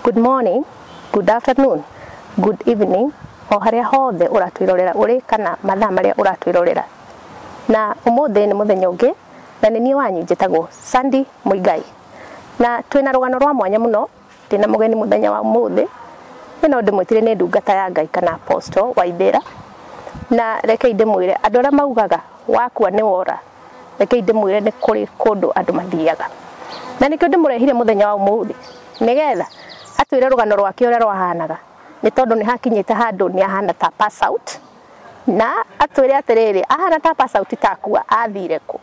Good morning, good afternoon, good evening, o haria hothe uratwirorera uri kana mathaa maria uratwirorera. Na umuthi ni muthenya ungi na ni nie wanyu njitagwo Sandy Muigai. Na twina rugano rwa mwanya muno ndina mugeni muthenya wa umuthi. Ino ndimwitire ni ndungata ya Ngai kana Apostle Waithera. Na reke ndimwire andu aria maugaga wakua ni wora. Reke ndimwire ni kuri kundu andu mathiaga. Na nikio ndimurehire muthenya wa umuthi nigetha atwire rugano rwake uria rwahanaga ni tondu ni hakinyite handu ni ahana ta pass out na atwire atiriri ahana ta pass out takua athire ku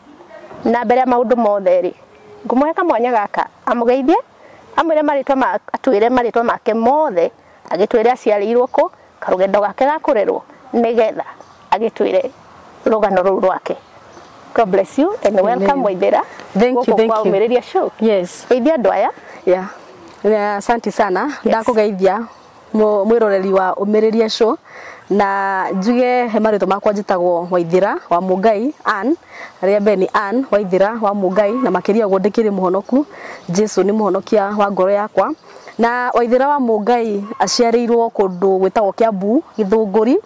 na mbere ya maundu mothe ri ngumweka mwanya gaka amugeithie amwire maritwa atwire maritwa make mothe agitwire aciarirwo ku karugendo gake gakurerwo nigetha agitwire rugano ruu rwake. God bless you and welcome Waithera. Thank you. Show. Yes. Geithia andu aya. Yeah. Asante sana. Ndakugeithia mwiroreri wa Umiriria Show na njuge he marito makwa njitagwo Waithera wa Mugai Ann aria beni Ann Waithera wa Mugai na makiria guo ndikiri muhonoku Jesu ni muhonokia wa ngoro yakwa na Waithera wa Mugai aciarirwo kundu gwitagwo Kiambu Githunguri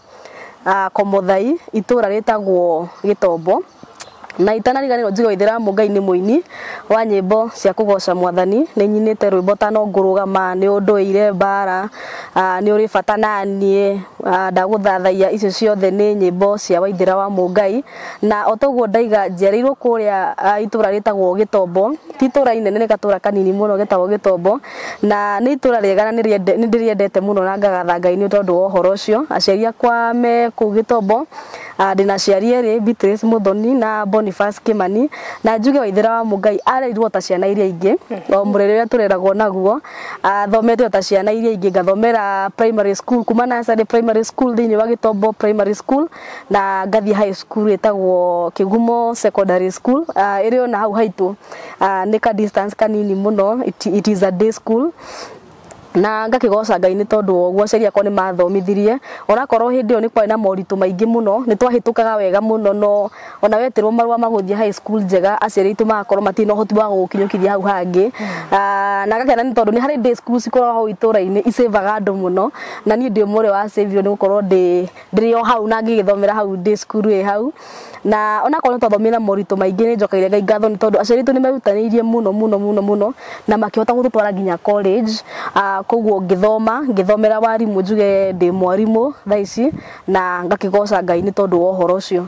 Komothai itura ritagwo Gitombo na itanariganirwo njuge Waithera wa Mugai ni muini wa nyimbo cia kugoca Mwathani ni nyinite rwimbo tano ngurugama ni unduire bara ni uri bata nanie ndaguthathaia icio ciothe ni nyimbo cia Waithera wa Mugai na otoguo ndaiga njerirwo kuria itura ritagwo Gitombo titura inene ni gatura kanini muno getagwo Gitombo na ni itura riega na ni ndiriendete muno na ngagatha Ngai ni tondu wa uhoro ucio aciari akwa me ku Gitombo ndina ciari eri Beatrice Muthoni na Boniface Kimani na njuge Waithera wa Mugai arerirwo ta ciana iria ingi o murere uria tureragwo naguo thomete ta ciana iria ingi ngathomera primary school kuma nursery primary school thini wa Gitombo primary school na ngathi high school etagwo Kigumo secondary school iri ona hau haitu ni ka distance kanini muno it is a day school na ngakigoca Ngai ni tondu oguo aciari akwa ni mathomithirie ona korwo hindi yo ni kwari na moritu maingi muno ni twahitukaga wega muno no ona wetirwo marua maguthie high school njega aciari itu makorwo matino hoti wa gukinyukithia hau hangi na ngakena ni tondu ni hari day school cikoragwo hau itura-ini icevaga andu muno na ni ndi umwe wa savio ni gukorwo ndiri o hau na ngigithomera hau day school hau na ona korwo twathomira moritu maingi ni njokaire Ngai ngatho ni tondu aciari itu ni merutanirie muno na makihota gututwara nginya college koguo ngithomera warimu njuge ndi mwarimu thaici na ngakigoca Ngai ni tondu wa uhoro ucio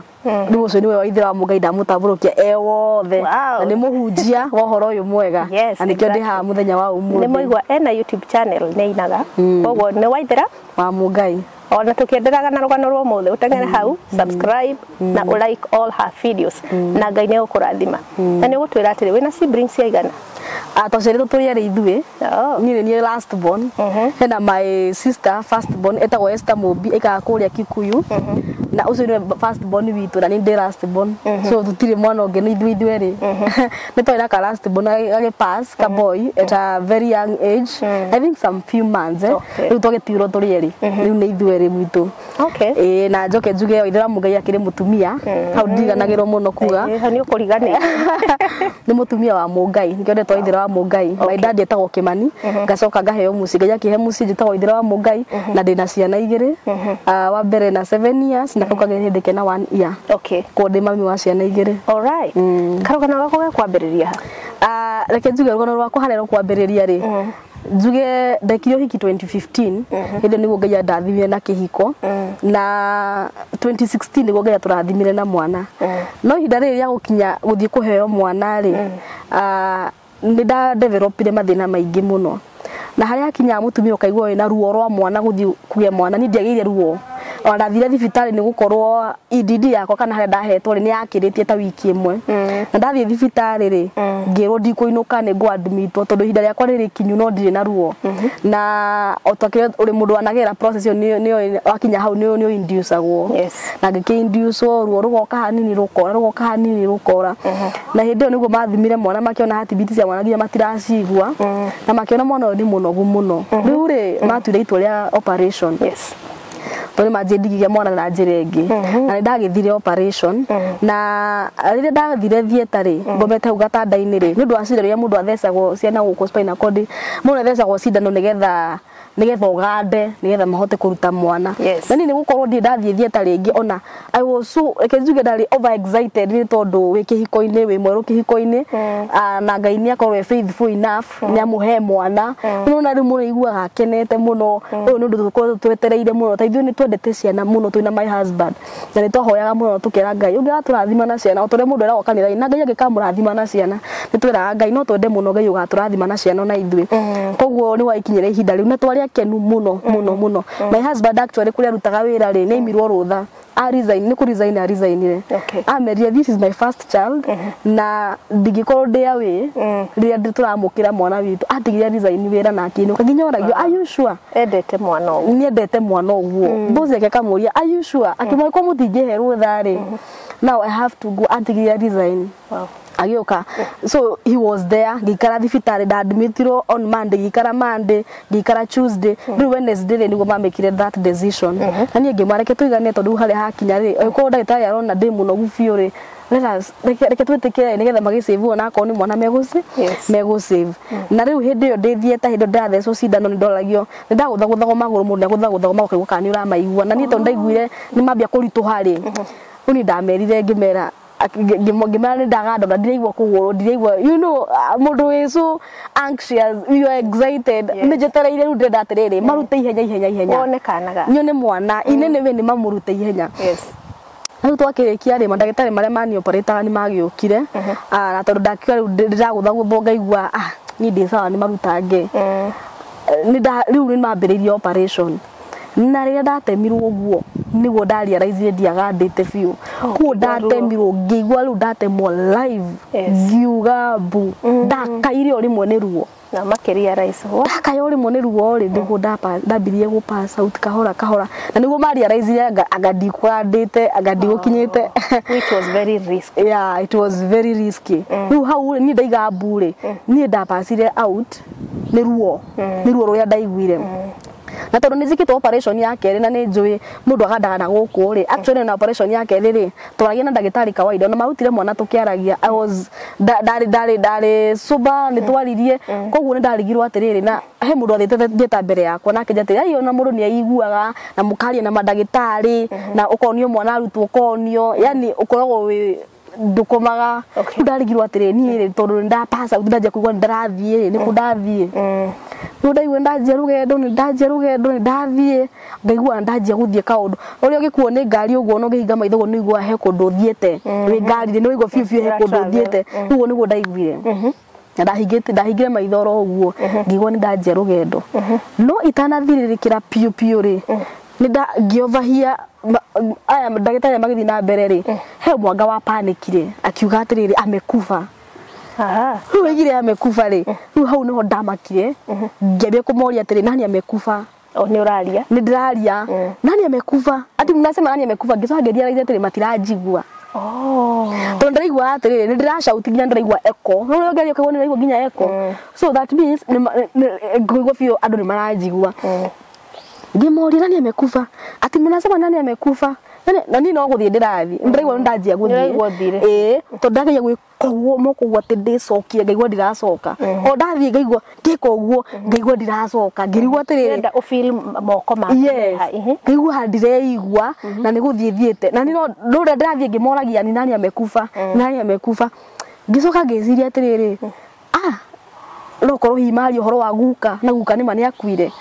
ni ucio ni Waithera wa Mugai ndamutaburukia wothe na ni muhunjia wa uhoro uyu mwega na nikio ndi ha muthenya wa umuthi ni moigwa ena YouTube channel ni inaga koguo ni Waithera wa Mugai ona tukienderaga na rugano rwa umuthi utengere hau subscribe na like all her videos na Ngai ni gukurathima na ni gutwira atiri wina siblings aigana atocere tutuyere ithue ni last born hena my sister first born etagwo Esther Mobi eka kuria Kikuyu na ucio ni first born witu na ni ndi last born so tutire mwana ungi ni ithue ri ni toira ka last born age pass ka boy at a very young age I think some few months riu twagitiro turieri riu ni ithue ri witu na njoke njuge Waithera wa Mugai akiri mutumia hau ndiganagirwo muno kuga ni ukurigani ni mutumia wa Mugai nikio ndetwa Waithera wa Mugai my dad etagwo Kimani ngacoka ngaheo muci Ngai akihe muci njitagwo Waithera wa Mugai na ndina ciana igiri wa mbere na 7 years na kauka ngithike na 1 year ko ndi mami wa ciana igiri alright karugano gako ga kwambiriria reke njuge rugano rwako harero kwambiriria ri njuge ndekire hiki 2015 hindi niguo Ngai ndathimire na kihiko na 2016 niguo Ngai turathimire na mwana no ihinda riri ya gukinya guthie kuheo mwana ri ni da developire mathina maingi muno na haria kinya mutumia ukaigwa wina ruo rwa mwana guthie kugia mwana ni ndiageire ruo ona thire thibitari ni gukorwo EDD yakwa kana haria ndahetwo ni yakiritie ta wiki imwe na ndathie thibitari ri ngirwo ndikuinuka ni go admitwo tondu ihinda riakwa riri kinyu no ndire na ruo na otokire uri mundu anagera process ni wakinya hau ni induceagwo na ngiki induce ruo rugoka hanini rukora na hindi yo niguo mathimire mwana makiona hatibiti cia mwana nginya matiracigua na makiona mwana ni munogu muno riu ri matwire itua ria operation tondũ manjĩndigie mwana na njĩra ĩngĩ na ndagĩthire operation na rĩrĩa ndathire theater rĩ ngomete hau gatanda-inĩ rĩ nĩ ũndũ wa cindano iria mũndũ athecagwo ciana gũkũ spinal cord mũndũ athecagwo cindano nĩgetha ũgande nĩgetha mahote kũruta mwana na niĩ nĩgũkorwo ndirĩ ndathiĩ theater rĩngĩ ona I was so njuge ndarĩ over excited nĩ tondũ wĩ kĩhiko-inĩ wĩ mwerũ kĩhiko-inĩ na Ngai nĩ akorwo faithful enough nĩ amũhe mwana nĩwona rĩu mũno iguaga akenete mũno ũyũ nĩ ũndũ tũkorwo twetereire mũno ta ithuĩ nĩ twendete ciana mũno twĩna my husband na nĩ twahoyaga mũno tũkĩra Ngai ũngĩratũrathima na ciana o tũrĩa mũndũ eragwo kanitha-inĩ na Ngai angĩkamũrathima na ciana nĩ twĩraga Ngai no twende mũno Ngai ũgatũrathima na ciana na ithuĩ koguo nĩ waikinyĩra ihinda rĩu na twarĩ akenu mũno my husband actually kũrĩa arutaga wĩra rĩ nĩ aimirwo rũtha resign nĩ kũ resign resignire ameria this is my first child na ndingĩkorwo ndĩ away rĩrĩa tũramũkĩra mwana witũ atigire resign wĩra na akĩinũka nginya oragio are you sure endete mwana ũguo nĩ endete mwana ũguo boss yake akamũria are you sure akĩmwĩra ko mũtingĩhe rũtha rĩ now I have to go atigire resign agĩũka so he was there ngĩikara thibitarĩ ndaadmitirwo on Monday ngĩikara Monday ngĩikara Tuesday rĩu Wednesday nĩguo mamekire that decision na niĩ ngĩmareke tũigane tondũ harĩa hakinya rĩ ko ndagĩtarĩ arona ndĩ mũnogu biũ rĩ reke twĩtĩkĩre nĩgetha magĩsave ona akorwo nĩ mwana megũsave na rĩu hĩndĩ ĩyo ndĩthiĩte hĩndĩ ndathecwo cindano nĩ ndoragio nĩ ndagũthagũthagwo magũrũ mũndũ nĩ agũthagũthagwo magaigua kana nĩ ũramaigua na niĩ tondũ ndaiguire nĩ mambia kũritũha rĩ ũni ndamerire ngĩmera ngĩmera nĩ ndagandora ndiraigua kũgũrũ ndiraigua you know mũndũ wĩ so anxious you are excited nĩ njetereire rĩu ndĩrenda atĩrĩrĩ marute ihenya wone kanaga nyone mwana inene we nĩ mamũrute ihenya rĩu twakĩrĩkia rĩ mandagĩtarĩ marĩa mani operataga nĩ magĩũkire na tondũ ndakiuga rĩu ndĩragũthagũthwo ngaigua niĩ ndĩ sawa nĩ marutange rĩu nĩ mambĩrĩirie operation na rĩrĩa ndatemirwo ũguo nĩguo ndarealize ndiagandĩte biũ kuo ndatemirwo ngĩigua rĩu ndatemwo live ngiuga mbu ndakaire o rĩmwe nĩ ruo na makĩria rais ndakaire o rĩmwe nĩ ruo rĩ nĩguo ndambirie gũ pass out kahora na nĩguo marealize anga ndikwandĩte anga ndigũkinyĩte which was very risky it was very risky rĩu hau niĩ ndaiga mbu rĩ niĩ ndapacire out nĩ ruo rũrĩa ndaiguire na tondũ nĩ njĩkĩtwo operation ya kerĩ na nĩ njũĩ mũndũ agandaga na gũkũ rĩ actually na operation ya kerĩ rĩ twaragia na ndagĩtarĩ kawaida na marutire mwana tũkĩaragia I was ndarĩ sober nĩ twaririe koguo nĩ ndarigirwo atĩrĩrĩ na he mũndũ athĩte njeta mbere yakwa nake njatĩrĩ ai ona mũndũ nĩ aiguaga na mũkaria na mandagĩtarĩ na ũkonio mwana arutwo ũkonio yani ũkoragwo wĩ ndukomaga ndarigirwo atĩrĩrĩ niĩ tondũ nĩ ndapasa ndanjia kũigua ndarathiĩ nĩ kũndathiĩ ndaigua ndanjia rũgendo nĩ ndathiĩ ngaigua ndanjia gũthiĩ kaũndũ ũrĩa ũgĩkuo nĩ ngari ũguo no ngĩhinga maitho nĩ igua he kũndũ thiĩte wĩ ngari nĩ ũigua biũ he kũndũ thiĩte ũguo nĩguo ndaiguire na ndahingire maitho ro ũguo ngĩigua nĩ ndanjia rũgendo no itanathirĩrĩkĩra piũ rĩ nĩ ngĩovahia aya ndagĩtarĩ magĩthiĩ na mbere rĩ he mwanga wa panikire akiuga atĩrĩrĩ amekufa rĩu aigire amekufa rĩ rĩu hau nĩho ndamakire ngĩambia kũmoria atĩrĩ nani amekufa nĩ ũraria nĩ ndĩraria nani amekufa ati mnasema nani amekufa ngĩcoka ngĩria atĩrĩ matiranjigua tondũ ndĩraigua atĩrĩrĩ nĩ ndĩracauti nginya ndĩraigua echo no rĩu ngĩaria kũigua ndĩraigua nginya echo so that means ngĩigua biũ andũ nĩ maranjigua ngĩmoria nani amekufa ati mnasema nani amekufa na niĩ no gũthiĩ ndĩrathiĩ ndĩraigua ndanjia gũthiĩ tondũ ndageria gwĩkogwo mokogwo atĩ ndĩcokie ngaigua ndiracoka o ndathiĩ ngaigua ngĩka ũguo ngaigua ndiracoka ngĩrigwo atĩrĩrĩ ũfeel moko maku ngaigua ndireigua na nĩ gũthiĩ thiĩte na niĩ no rĩrĩa ndĩrathiĩ ngĩmoragia ni nani amekufa ngĩcoka ngĩciria atĩrĩrĩ no korwo hihi maria ũhoro wa guka na guka nĩma nĩ akuire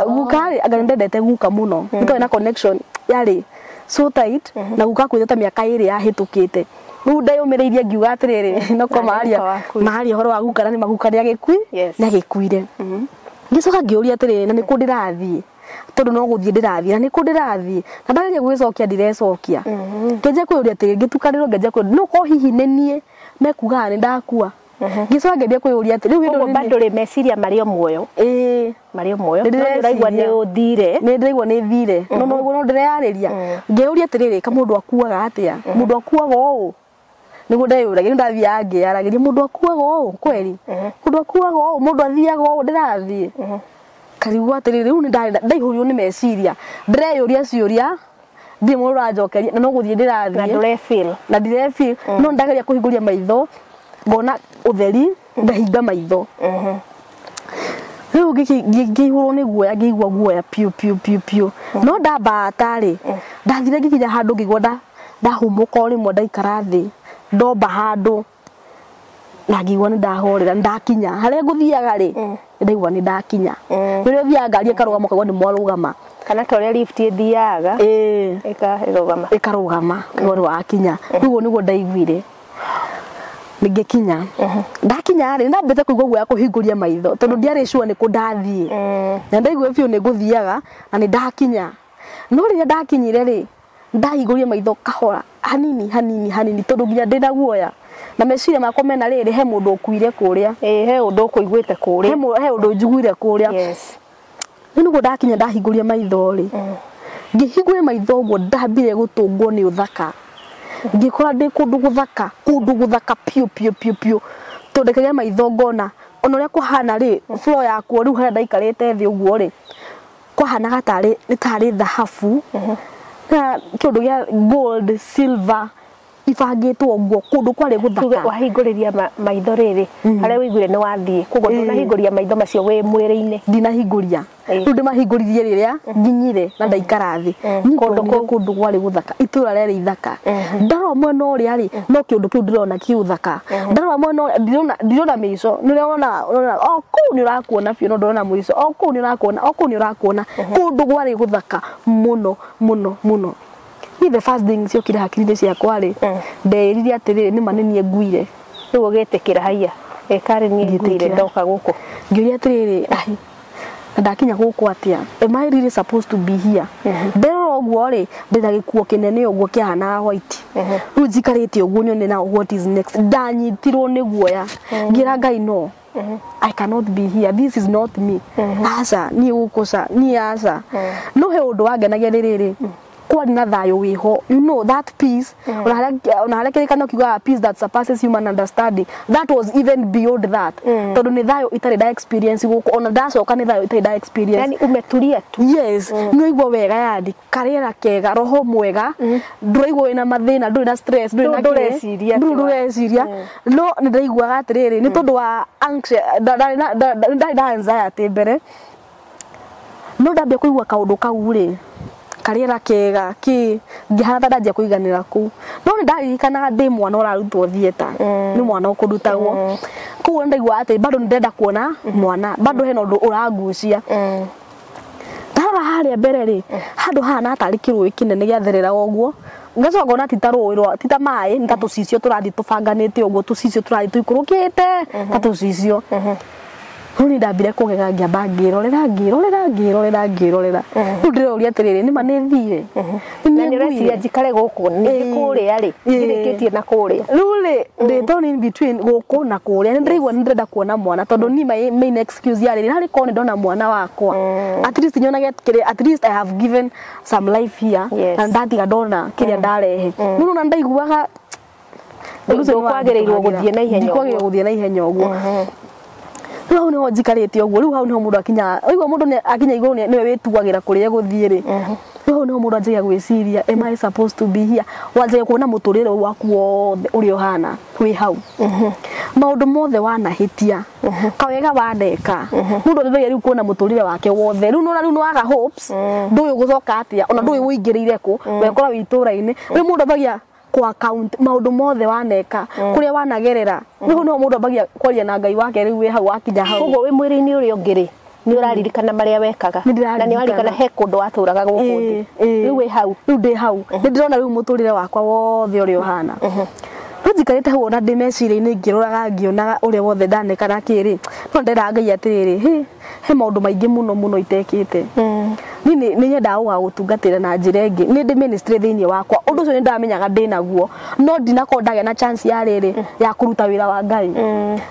guka rĩ anga ndendete guka mũno nĩ na connection yarĩ so tight na guka kwĩta mĩaka ĩrĩ yahĩtũkĩte rĩu ndeyũmĩrĩirie ngiuga atĩrĩrĩ no ko maria ũhoro wa guka na nĩ maguka nĩ agĩkuire ngĩcoka ngĩũria atĩrĩrĩ na nĩ kũ ndĩrathiĩ tondũ no gũthiĩ ndĩrathiĩ na nĩ kũ ndĩrathiĩ na ndageria gwĩcokia ndirecokia ngĩnjia kwĩũria atĩrĩrĩ ngĩtukanĩrwo ngĩnjia kwĩũria no ko hihi nĩ niĩ mekugaga nĩ ndakua ngĩcoka ngĩambia kwĩũria atĩ rĩu hĩndĩ bado rĩ meciria marĩ o muoyo marĩ o muoyo ndĩraigua nĩ ũthire nĩ ndĩraigua nĩ thire no ndĩreyarĩria ngĩũria atĩrĩrĩ ka mũndũ akuaga atĩa mũndũ akuaga ũũ nĩguo ndeyũragia ndathiaga ngĩyaragĩria mũndũ akuaga ũũ kweri mũndũ akuaga ũũ mũndũ athiaga ũũ ndĩrathiĩ karigwa atiriri riu ni ndaihurio ni meciria ndireyuria ciuria ndi mu rajokeria na no guthie ndirathie na ndurefeel na ndirefeel no ndageria kuhinguria maitho ngona utheri ndahinga maitho riu ngihurwo ni guoya ngigwa guoya piu no ndambata ri ndathire ngikinya handu ngigwa ndahumuka rimwe ndaikara thi ndomba handu na ngigwa ni ndahorera ndakinya haria nguthiaga ri ndaigwa ni ndakinya riu thia ngari akarugama kagwa ni mwarugama kana toria lift ithiaga ikarugama ngori wakinya riu niguo ndaiguire ningikinya ndakinya ri ndambete kuigwa guoya kuhinguria maitho tondu ndiari sure ni kundathie na ndaigwa biu ni nguthiaga na ni ndakinya no riria ndakinyire ri ndahinguria maitho kahora hanini tondu nginya ndina guoya na meciria makwa mena riri he mundu ukuire kuria he undu ukuiguite kuria he undu njiguire kuria yes niguo ndakinya ndahinguria maitho ri ngihinguria maitho guo ndambire gutungwo ni uthaka ngikora ndi kundu guthaka piu tondekagia maitho ngona ona uria kuhana ri floor yakuo riu haria ndaikarite thi uguo ri kuhana gatari ni tari dhahabu na kindu gia gold silver ifangitwo uguo kundu kwari guthaka wahinguriria maitho riri haria wiguire ni wathie kugo ndinahinguria maitho macio we mwiri-ini ndinahinguria riu ndimahinguririe riria nginyire na ndaikara thi kundu kwari guthaka itura riri ithaka ndarora mwena uria ri no kindu kiu ndirona kiuthaka ndarora mwena ndirona miico nirona kuu ni urakuona biu no ndona muico kuu ni urakuona kundu kwari guthaka muno the first thing ciokire hakiri-ini ciakwa ri nderirire atiriri ni manenie nguire riu ugitikira haiya ekari ni nguire ndoka guku ngiuria atiriri ndakinya guku atia am I really supposed to be here ndero uguo ri ndina gikuo kinene uguo kiahana white riu njikarite uguo nyone na what is next ndanyitirwo ni guoya ngira Ngai no I cannot be here, this is not me asa ni ukusa ni asa no he undu wangenagia riri kwari na thayo wiho you know that peace ona haria kirikano kiuga peace that surpasses human understanding that was even beyond that tondu ni thayo itari da experience guko ona ndacoka ni thayo itari da experience yani umetulia tu yes no igwa wega yani kariera kega roho mwega nduraigwa ina mathina nduri na stress nduri ndureciria no ni ndaigwa atiriri ni tondu wa anxious da anxiety mbere no ndambia kuigwa kaundu kau ri kariera kega ki ngihana ndaje kuiganira ku no ni ndaririkana ndi mwana urarutwo thieta ni mwana ukudutagwo ku ndaigwa ati bado ndenda kuona mwana bado hena undu urangucia ndara haria mbere ri handu hana atari kirui kinene giatherera uguo ngacoka ngona titarũirwo tita mai nta tucicio turathi tubanganite uguo tucicio turathi tuikurukite ta tucicio Huni ndambire kugega ngiamba ngirorera ndiroria atiriri ni manethire na ni reciria njikare guku ni kuria ri ndirikitie na kuria rule they don't in between guku na kuria ni ndiraigwa ni ndenda kuona mwana tondu ni my main excuse yari ni hari kone ndona mwana wakwa at least nyonaga kire at least I have given some life here and ndatiga ndona kiria ndarehe nuno na ndaiguaga ndukwagereirwo guthie na ihenya uguo Riu niho njikarite uguo riu hau niho mundu akinya oigwa mundu akinya iguru niwe witugagira kuria guthie ri riu niho mundu anjagia gwiciria am I supposed to be here wanjagia kuona muturire waku wothe uri ohana wi hau maundu mothe wanahitia kawega waneka mundu ndio riu kuona muturire wake wothe riu no waga hopes nduyu gucoka atia ona nduyu uingirire ku wekora witura-ini riu mundu bagia kwa account maundu mothe waneka kuria wanagerera riu no mundu abagia kwaria na Ngai wake riu we hau wakinya hau uguo wi mwiri-ini uri ungiri ni uraririkana maria wekaga na ni waririkana he kundu waturaga guku riu we hau riu ndi hau ni ndirona riu muturire wakwa wothe uri ohana njikarite hau ona ndimeciria-ini ngiroraga ngionaga uria wothe ndaneka na kiri no ndenda Ngai atiriri he maundu maingi muno itekite ni nyenda gutungatira na njira ingi ni ndi ministry thiini wakwa undu ucio ni ndamenyaga ndinaguo no ndinakorwo ndagĩa na chance ya riri ya kuruta wira wa Ngai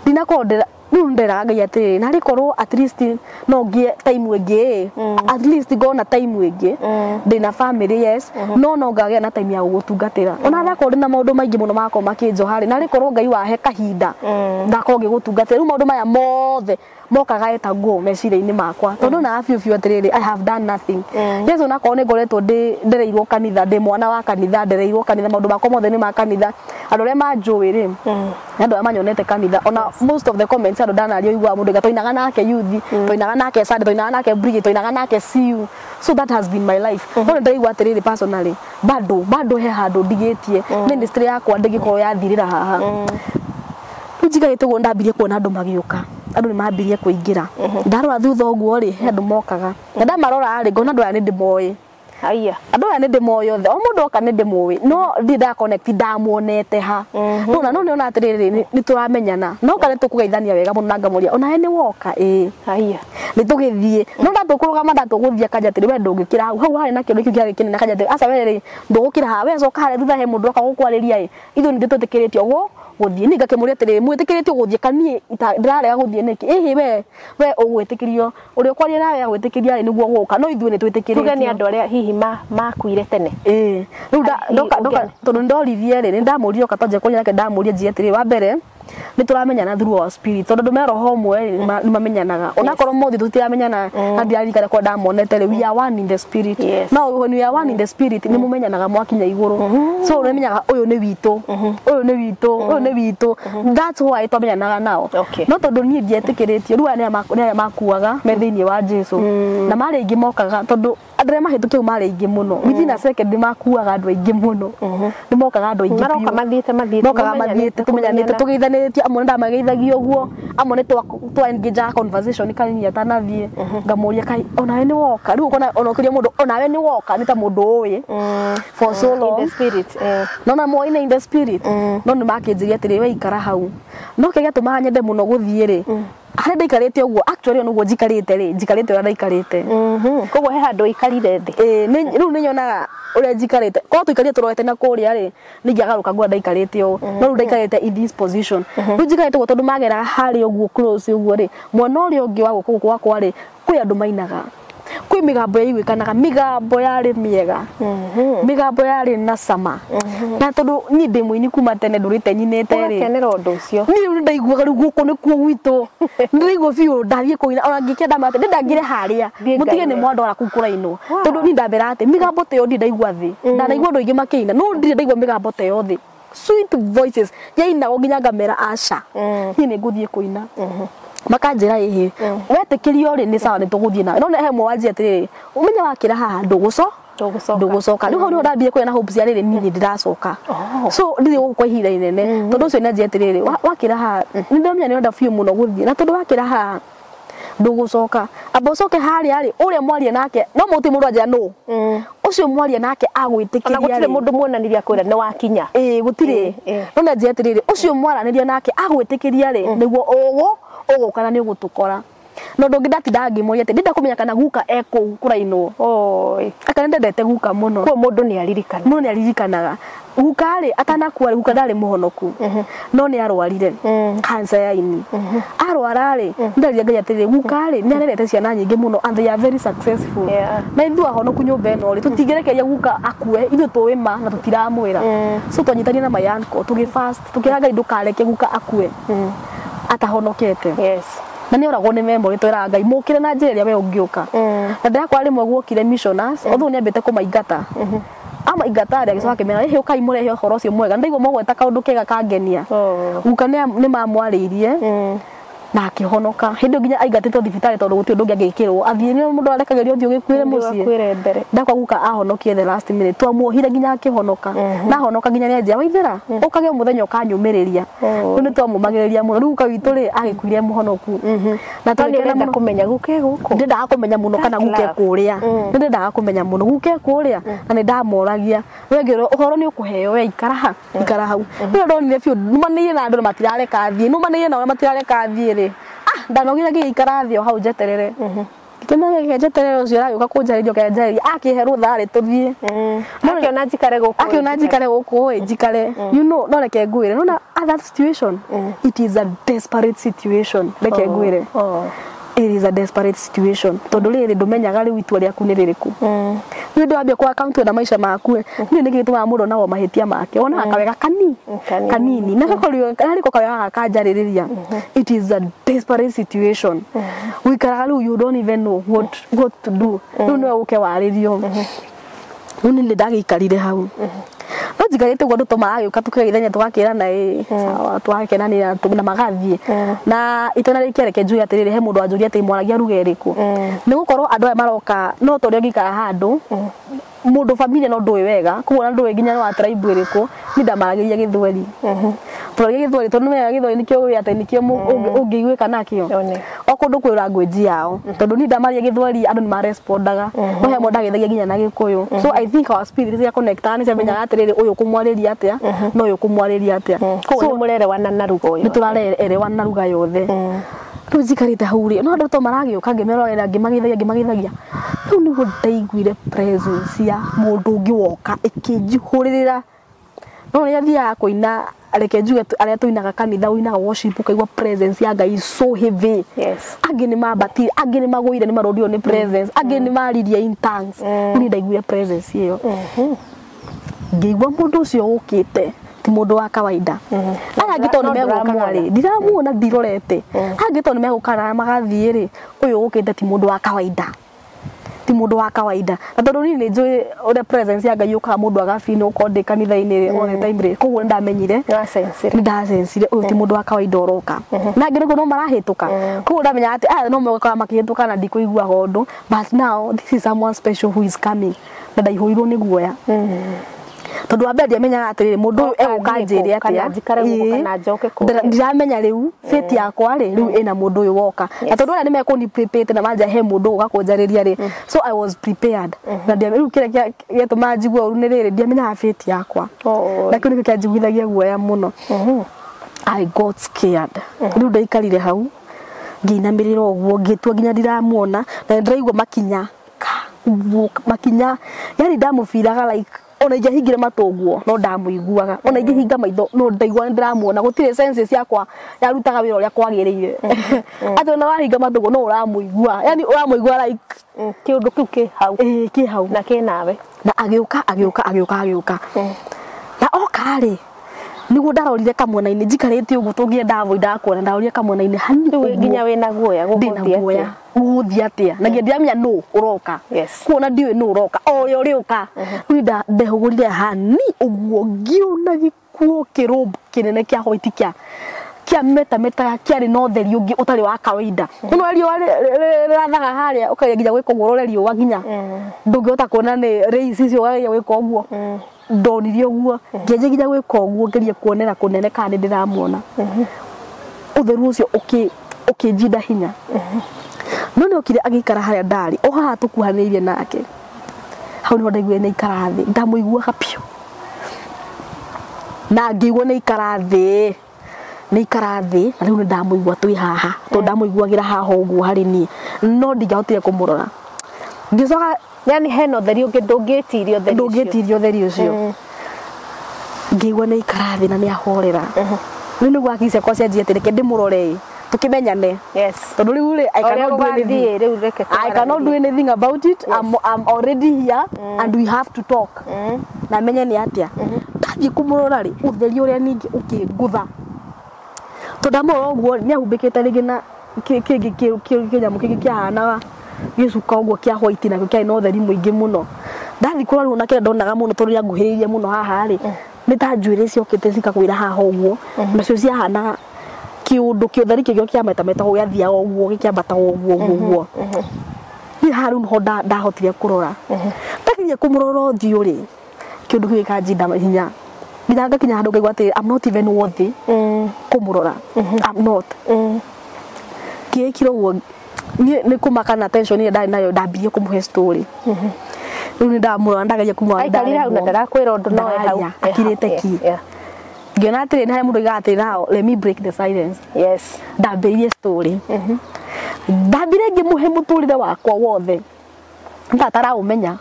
ndinakorwo riu ndera ngai ati na rikorwo at least no ngie time ĩngĩ at least gona time ĩngĩ ndina family yes no ngagĩa na time ya gũtungatĩra ona thako na maũndũ maingĩ mũno makwa makĩnjoha na rikorwo ngai wahe kahinda ndakorwo ngĩgũtungatĩra riu maũndũ maya mothe mokaga etagwo meciria-inĩ makwa tondu na biũ atiriri I have done nothing yes ona korwo ngoretwo ndereirwo kanitha ndi mwana wa kanitha ndereirwo kanitha maũndũ makwa mothe nĩ ma kanitha andũ arĩa manjũĩ rĩ andũ arĩa manyonete kanitha ona most of the comments andũ ndanario igua mũndũ gatoinaga nake youth toinaga nake Sunday toinaga nake Bridget toinaga nake CU so that has been my life no ndaigua atiriri personally bado he handũ ndigĩtie ministry yakwa ndĩgĩkorwo yathirĩra haha ujigarite go ndambirie kuona andu magĩũka andu nĩ mambirie kũingĩra ndarora thutha ũguo rĩ he andu mokaga na ndamarora rĩ ngona andu aya nĩ ndĩmoĩ Aya andu aya nĩ ndĩmoĩ othe o mũndũ oka nĩ ndĩmoĩ no ndida connect ndamuonete ha no nĩ ona atiriri nĩ turamenyana no kana tũkũgeithania wega mũno na ngamoria ona he nĩ woka aya nĩ tũgĩthiĩ no ndatũkũrũgama ndatũgũthia kanjatĩrĩ we ndũngĩkĩra hau harĩ na kĩndũ kĩu gĩa gĩkĩnene na kanjatĩrĩ aca we rĩ ndũgũkĩra ha we coka harĩa thutha he mũndũ oka gũkwarĩria ithuĩ nĩ twĩtĩkĩrĩtio ũguo gũthiĩ nĩ ngakĩmũria atĩrĩ mwĩtĩkĩrĩtio gũthiĩ kanie ndirarega gũthiĩ nĩkĩ we ũgwĩtĩkĩrio ũrĩa kwaria nawe agwĩtĩkĩria nĩguo gũka no ithuĩ nĩ twĩtĩkĩrĩtio tuge nĩ andũ arĩa hihi makuire tene rĩu ndoka tondũ ndorithie rĩ nĩ ndamũria oka tonje kũria nake ndamũria nji atĩrĩ wa mbere nĩ tũramenyana through our spirit tondũ ndũmero homwe nĩ mamenyanaga onakorwo mothi tũtiramenyana na ndiarikana kwa ndamonete rĩ we are one in the spirit no when we are one in the spirit nĩ mũmenyanaga mwakinya igũrũ so ũramenyaga ũyũ nĩ witũ ũyũ nĩ witũ ũyũ nĩ witũ that's why twamenyanaga nao no tondũ niĩ ndietĩkĩrĩtio rĩu aya nĩ makuaga me thĩinĩ wa Jesũ na marĩ aingĩ mokaga tondũ andũ arĩa mahĩtũkĩu marĩ aingĩ mũno within a second nĩ makuaga andũ aingĩ mũno nĩ mokaga andũ aingĩ maroka mathiĩte tumenyanĩte tũgeithanĩtie amwe ndamageithagia ũguo amwe nĩ twa engage conversation kanini atanathiĩ ngamoria kai onawe nĩ woka rĩu ona ũkĩria mũndũ onawe nĩ woka nĩ ta mũndũ ũĩ for so long in the spirit no na moine in the spirit no nĩ makĩnjĩria atĩrĩ we ikara hau no kĩrĩa gĩtũmaga nyende mũno gũthiĩ rĩ harĩa ndaikarĩte ũguo actually ona ũguo njikarĩte rĩ njikarĩte ũrĩa ndaikarĩte koguo he handũ ikarire thĩ rĩu nĩ nyonaga ũrĩa njikarĩte korwo tũikarĩte tũrorete na kũrĩa rĩ nĩ ingĩagarũka ngua ndaikarĩte ũũ no rĩu ndaikarĩte in this position rĩu njikarĩte ũguo tondũ magera harĩa ũguo close ũguo rĩ mwena ũrĩa ũngĩ wa gũkũ gwakwa rĩ kwĩ andũ mainaga kwĩ mĩgambo yaiguĩkanaga mĩgambo yarĩ mĩega mĩgambo yarĩ na cama na tondũ niĩ ndĩ mũini kuma tene ndũrĩte nyinĩte rĩ ũgakenera ũndũ ũcio niĩ ndaiguaga rĩu gũkũ nĩkuo gwitũ ndĩraigua biũ ndathiĩ kũina ona ngĩkĩenda mate ndangire harĩa mũtige nĩ mwandwara kũu kũrainwo tondũ niĩ ndambera atĩ mĩgambo ta ĩyo ndaigua thĩ ndanaigua andũ aingĩ makĩina no ndirĩ ndaigua mĩgambo ta ĩyo thĩ sweet voices yainagwo nginya ngamera aca niĩ nĩ ngũthiĩ kũina makanjĩra ĩhĩ wetĩkĩrio rĩ nĩ sawa nĩ tũgũthiĩ nawe no he mwanjia atĩrĩrĩ ũmenye wakĩra haha ndũgũcoka rĩu hau nĩho ndambire kwĩna hope cia rĩrĩ niĩ ndĩracoka so ndirĩ gũkũ kwa ihinda inene tondũ ũcio nĩ anjia atĩrĩrĩ wakĩra haha nĩ ndamenya nĩ ũrenda biũ mũno gũthiĩ na tondũ wakĩra haha ndũgũcoka amba ũcoke harĩa rĩ ũrĩa mwaria nake no mũti mũndũ anjĩra no ũcio mwaria nake agwĩtĩkĩria ona gũtirĩ mũndũ muonaniria kwĩra nĩ wakinya gũtirĩ no nĩ anjia atĩrĩrĩ ũcio mwaranĩria nake agwĩtĩkĩria rĩ nĩguo ũgũka na nĩ ũgũtũkora no ndũngĩ ndatindaga ngĩmoria atĩ ndenda kũmenya kana guka ekũu kũrainwo akana ndendete guka mũno kwa mũndũ nĩ aririkanaga guka rĩ atanakua guka ndarĩ mũhonoku no nĩ arwarire cancer ya ini arwara rĩ ndarĩa ngai atĩrĩ guka rĩ nĩ arerete ciana nyingĩ mũno and they are very successful na ithuĩ ahonoku nyũmba ĩno rĩ tũtingĩrekeria guka akue ithuĩ tũĩ ma na tũtiramwĩra so twanyitania na mayanko tũgĩfast tũkĩra ngai ndũkareke guka akue atahonokete na nĩ oragwo nĩ memory twĩra ngai mũkire na njĩra ĩrĩa we ũngĩũka na ndakwa rĩmwe guokire missioners although nĩ ambĩte kũmaingata ama ingataria gĩcoka kĩmera ĩhĩ ũkai mũrehe ũhoro ũcio mwega ndaigua mogweta kaũndũ kega kangenia guka nĩ mamwarĩirie na akĩhonoka hĩndĩ nginya aingatĩtwo thibitarĩ tondũ gũtirĩ ũndũ ũngĩ angĩkĩrwo athiĩ nĩ mũndũ arekagĩrio ũthiũ gĩkuĩre mũciĩ ndakwa guka ahonokie the last minute twamuohire nginya akĩhonoka na ahonoka nginya nĩ anjia waithĩra ũkagĩa mũthenya ũkanyũmĩrĩria rĩu nĩ twamũmagĩrĩria mũno rĩu guka witũ rĩ agĩkuire mũhonoku na tũrenda kũmenya guka gũkũ ndendaga kũmenya mũno kana guka kũrĩa ndendaga kũmenya mũno guka kũrĩa na nĩ ndamoragia wengero ũhoro nĩ ũkũheo we ikara hau nĩ ndonire biũ numanĩire na andũ matirareka thiĩ numanĩire na matirareka thiĩ ndanogire ngĩikara thĩ o hau njeterere Kĩmenya gĩkejeterera ũcio aragĩũka kũnjarĩria kĩanjarĩria akĩhe rũtha rĩ tũthiĩ akĩona njikare gũkũ njikare you know no reke ngwĩre no that situation it is a desperate situation reke ngwĩre it is a desperate situation tondu riri ndumenyaga riu itua rĩaku nĩ rĩrĩkũ nĩ ndũ ambia kwa account na maisha maku nĩ nĩ gĩtũma mũndũ nawo mahitia make ona akawega kanini na gakorio hariko kawega kanjarĩrĩria it is a desperate situation wikara riu you don't even know what to do no no uke warĩrio nĩ ndagĩikarire hau no njikarĩte gwa ndũtũ maragĩũka tũkĩgeithania tũgakĩrana twakenanĩra na magathiĩ na itona rĩkĩreke njuge atĩrĩrĩ he mũndũ anjũria atĩ mwaragia ruga ĩrĩkũ nĩ gũkorwo andũ aya maroka no tũrĩa ngĩikara handũ mũndũ familia no ndũĩ wega kuona ndũĩ nginya wa tribe ĩrĩkũ nĩ ndamaragĩria gĩthweri tũrĩa gĩthweri tondũ nĩ gĩthweri nĩkĩo wĩ atĩ nĩkĩo ũngĩiguĩka nakĩo o kũndũ kwĩ language yao tondũ nĩ ndamaria gĩthweri andũ nĩ marespondaga no he mũndũ agĩthagia nginya na gĩkũyũ so I think our spirit cia connect nĩ ciamenyaga atĩrĩrĩ ũyũ kũmwarĩria atĩa no ũyũ kũmwarĩria atĩa so nĩ mũrerewana na ruga ũyũ nĩ tũrarerewana na ruga yothe rĩu njikarĩte hau rĩ no andũ to maragĩũka ngĩmerorera ngĩmagithagia rĩu nĩguo ndaiguire presence ya mũndũ ũngĩ woka ĩkĩnjihũrĩrĩra no nĩ athiaga kũina reke njuge arĩa tũinaga kanitha ũinaga worship ukaigua presence ya Ngai so heavy angĩ nĩ mambatire angĩ nĩ magũire nĩ marodio nĩ presence angĩ nĩ maririe in tongues nĩ ndaiguire presence ĩyo ngĩigua mũndũ ũcio ũkĩte ti mũndũ wa kawaida aya ngĩtwo nĩ megũka rĩ ndiramuona ndirorete angĩtwo nĩ megũka magathiĩ rĩ ũyũ ũkĩte ti mũndũ wa kawaida na tondũ nĩ njũĩ ore presence ya Ngai ũka mũndũ agabina ũkonde kanitha-inĩ all the time rĩ koguo ndamenyire nĩ ndasensire ũyũ ti mũndũ wa kawaida ũroka na angĩ no marahĩtũka koguo ndamenya atĩ aya no megũka makĩhĩtũka na ndikũiguaga ũndũ but now this is someone special who is coming na ndaihũirwo nĩ guoya tondu wa mbere ndiamenyaga atĩrĩrĩ mũndũ egũka njĩre atĩa ndiramenya rĩu fate yakwa rĩ rĩu ĩna mũndũ ũyũ woka na tondũ aya nĩ mekũni prepare na manja he mũndũ ũgũka kũnjarĩria rĩ so I was prepared na rĩu kĩrĩa gĩatũma njigue ũru nĩ rĩrĩ ndiamenyaga fate yakwa na kĩu nĩkĩo kĩanjiguithagia guoya mũno I got scared rĩu ndaikarire hau ngĩinamĩrĩra ũguo ngĩtua nginya ndiramuona na ndĩraigua makinya yani ndamũbiraga like ona ingĩhingire matũguo no ndamũiguaga ona ingĩhinga maitho no ndaigua ndiramuona gũtirĩ senses yakwa yarutaga wĩra ũrĩa kwagĩrĩire atĩ ona wahinga matũguo no ũramũigua yani ũramũigua like kĩũndũ kĩu kĩ hau na kĩ nawe na agĩũka na okarĩ niguo ndarorire kamwena-inĩ njikarĩte ũguo tũngĩenda avoida kuona ndarorire kamwena-inĩ hanini nginya wĩna guoya gũgũthiĩ atĩa na ndiramenya nũ ũroka kuona ndiũĩ nũ ũroka o ũrĩa ũrĩũka rĩu ndehũgũrire hani ũguo ngiuna gĩkuo kĩrũmbu kĩnene kĩa white kĩa metameta kĩarĩ na ũtheri ũngĩ ũtarĩ wa kawaida no riũa rĩrathaga harĩa ũkageria nginya gwĩka ũguo ũrore riũa nginya ndũngĩhota kuona nĩ rays icio ũkageria gwĩka ũguo ndonirie ũguo ngĩanjia nginya gwĩka ũguo ngeria kuonera kũnene kana nĩ ndĩramuona ũtheru ũcio ũkĩnjinda hinya no nĩ okire agĩikara harĩa ndarĩ o haha tũkuhanĩirie nake hau nĩho ndaiguire nĩ ikara thĩ ndamũiguaga piũ na ngĩigua nĩ ikara thĩ na rĩu nĩ ndamũigua twĩ haha tondũ ndamũiguagĩra haha ũguo harĩ niĩ no ndingĩahotire kũmũrora ngĩcoka yani hena ũtheri ũngĩ ndũngĩtiria ũtheri ũcio ngĩigua nĩ ikara thĩ na nĩ ahorera rĩu nĩguo hakiri ciakwa cianjia atĩ reke ndĩmũrore tũkĩmenyane tondũ rĩu rĩ I cannot do anything about it I'm already here and we have to talk na menye nĩ atĩa ndathiĩ kũmũrora rĩ ũtheri ũrĩa ningĩ ũkĩngũtha tondamũrora ũguo nĩ ahumbĩkĩte rĩngĩ na kĩnyamũ kĩngĩ kĩahanaga gĩcuka ũguo kĩa white nakĩo kĩarĩ na ũtheri mũingĩ mũno ndathi kũrora na kĩrĩa ndonaga mũno tondũ nĩanguhĩrĩirie mũno haha rĩ nĩ ta njuĩrĩ ciokĩte cikagwĩra haha ũguo nacio ciahanaga kĩũndũ kĩũtheri kĩgĩo kĩa metameta ũguo gĩathiaga ũguo gĩkĩambataga ũguo niĩ haha rĩu nĩho ndahotire kũrora ndakinyire kũmũrora ũthiũ rĩ kĩũndũ kĩu gĩkanjinda hinya nginya ngakinya handũ ngaigua atĩ I'm not even worthy kũmũrora I'm not kĩekire ũguo nĩ kũmaka na tension ĩrĩa ndarĩ nayo ndambirie kũmũhe story rĩu nĩ ndamũrora ndageria kũmũrora aikarire hau na ndarakwĩra ũndũ no hau akirĩte ki ngĩona atĩrĩ nĩ harĩ mũndũ aigaga atĩ now let me break the silence ndambĩrĩirie story ndambire ngimuhe muturire wakwa wothe ndatara umenya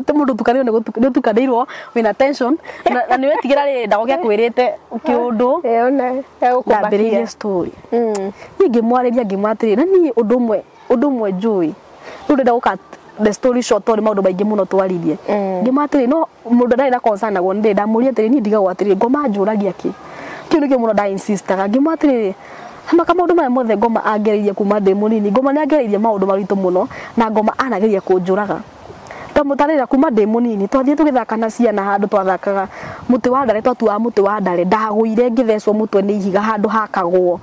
te mundu tukanio ne tukanirwo wina tension na niwe tigira ri ndagokia kwirite kiundu ona ndambire story ngimwariria ngimwatiri na ni undu umwe njui ndenda guka the story short tori maundu maingi muno twaririe ngimwatiri no mundu ndari na concern naguo ndenda muria atiri ni ndiga gwatiri ngoma njuragia ki kiu nikio muno nda insistaga ngimwatiri Hamaka maundu maya mothe ngoma angeririe kuma ndi munini ngoma ni angeririe maundu maritu muno na ngoma anageririe kunjuraga tamutarira kuma ndi munini twathie tugithaka na ciana handu twathakaga muti wa ndare twatua muti wa ndare ndaguire ngithecwo mutwe ni ihiga handu hakagwo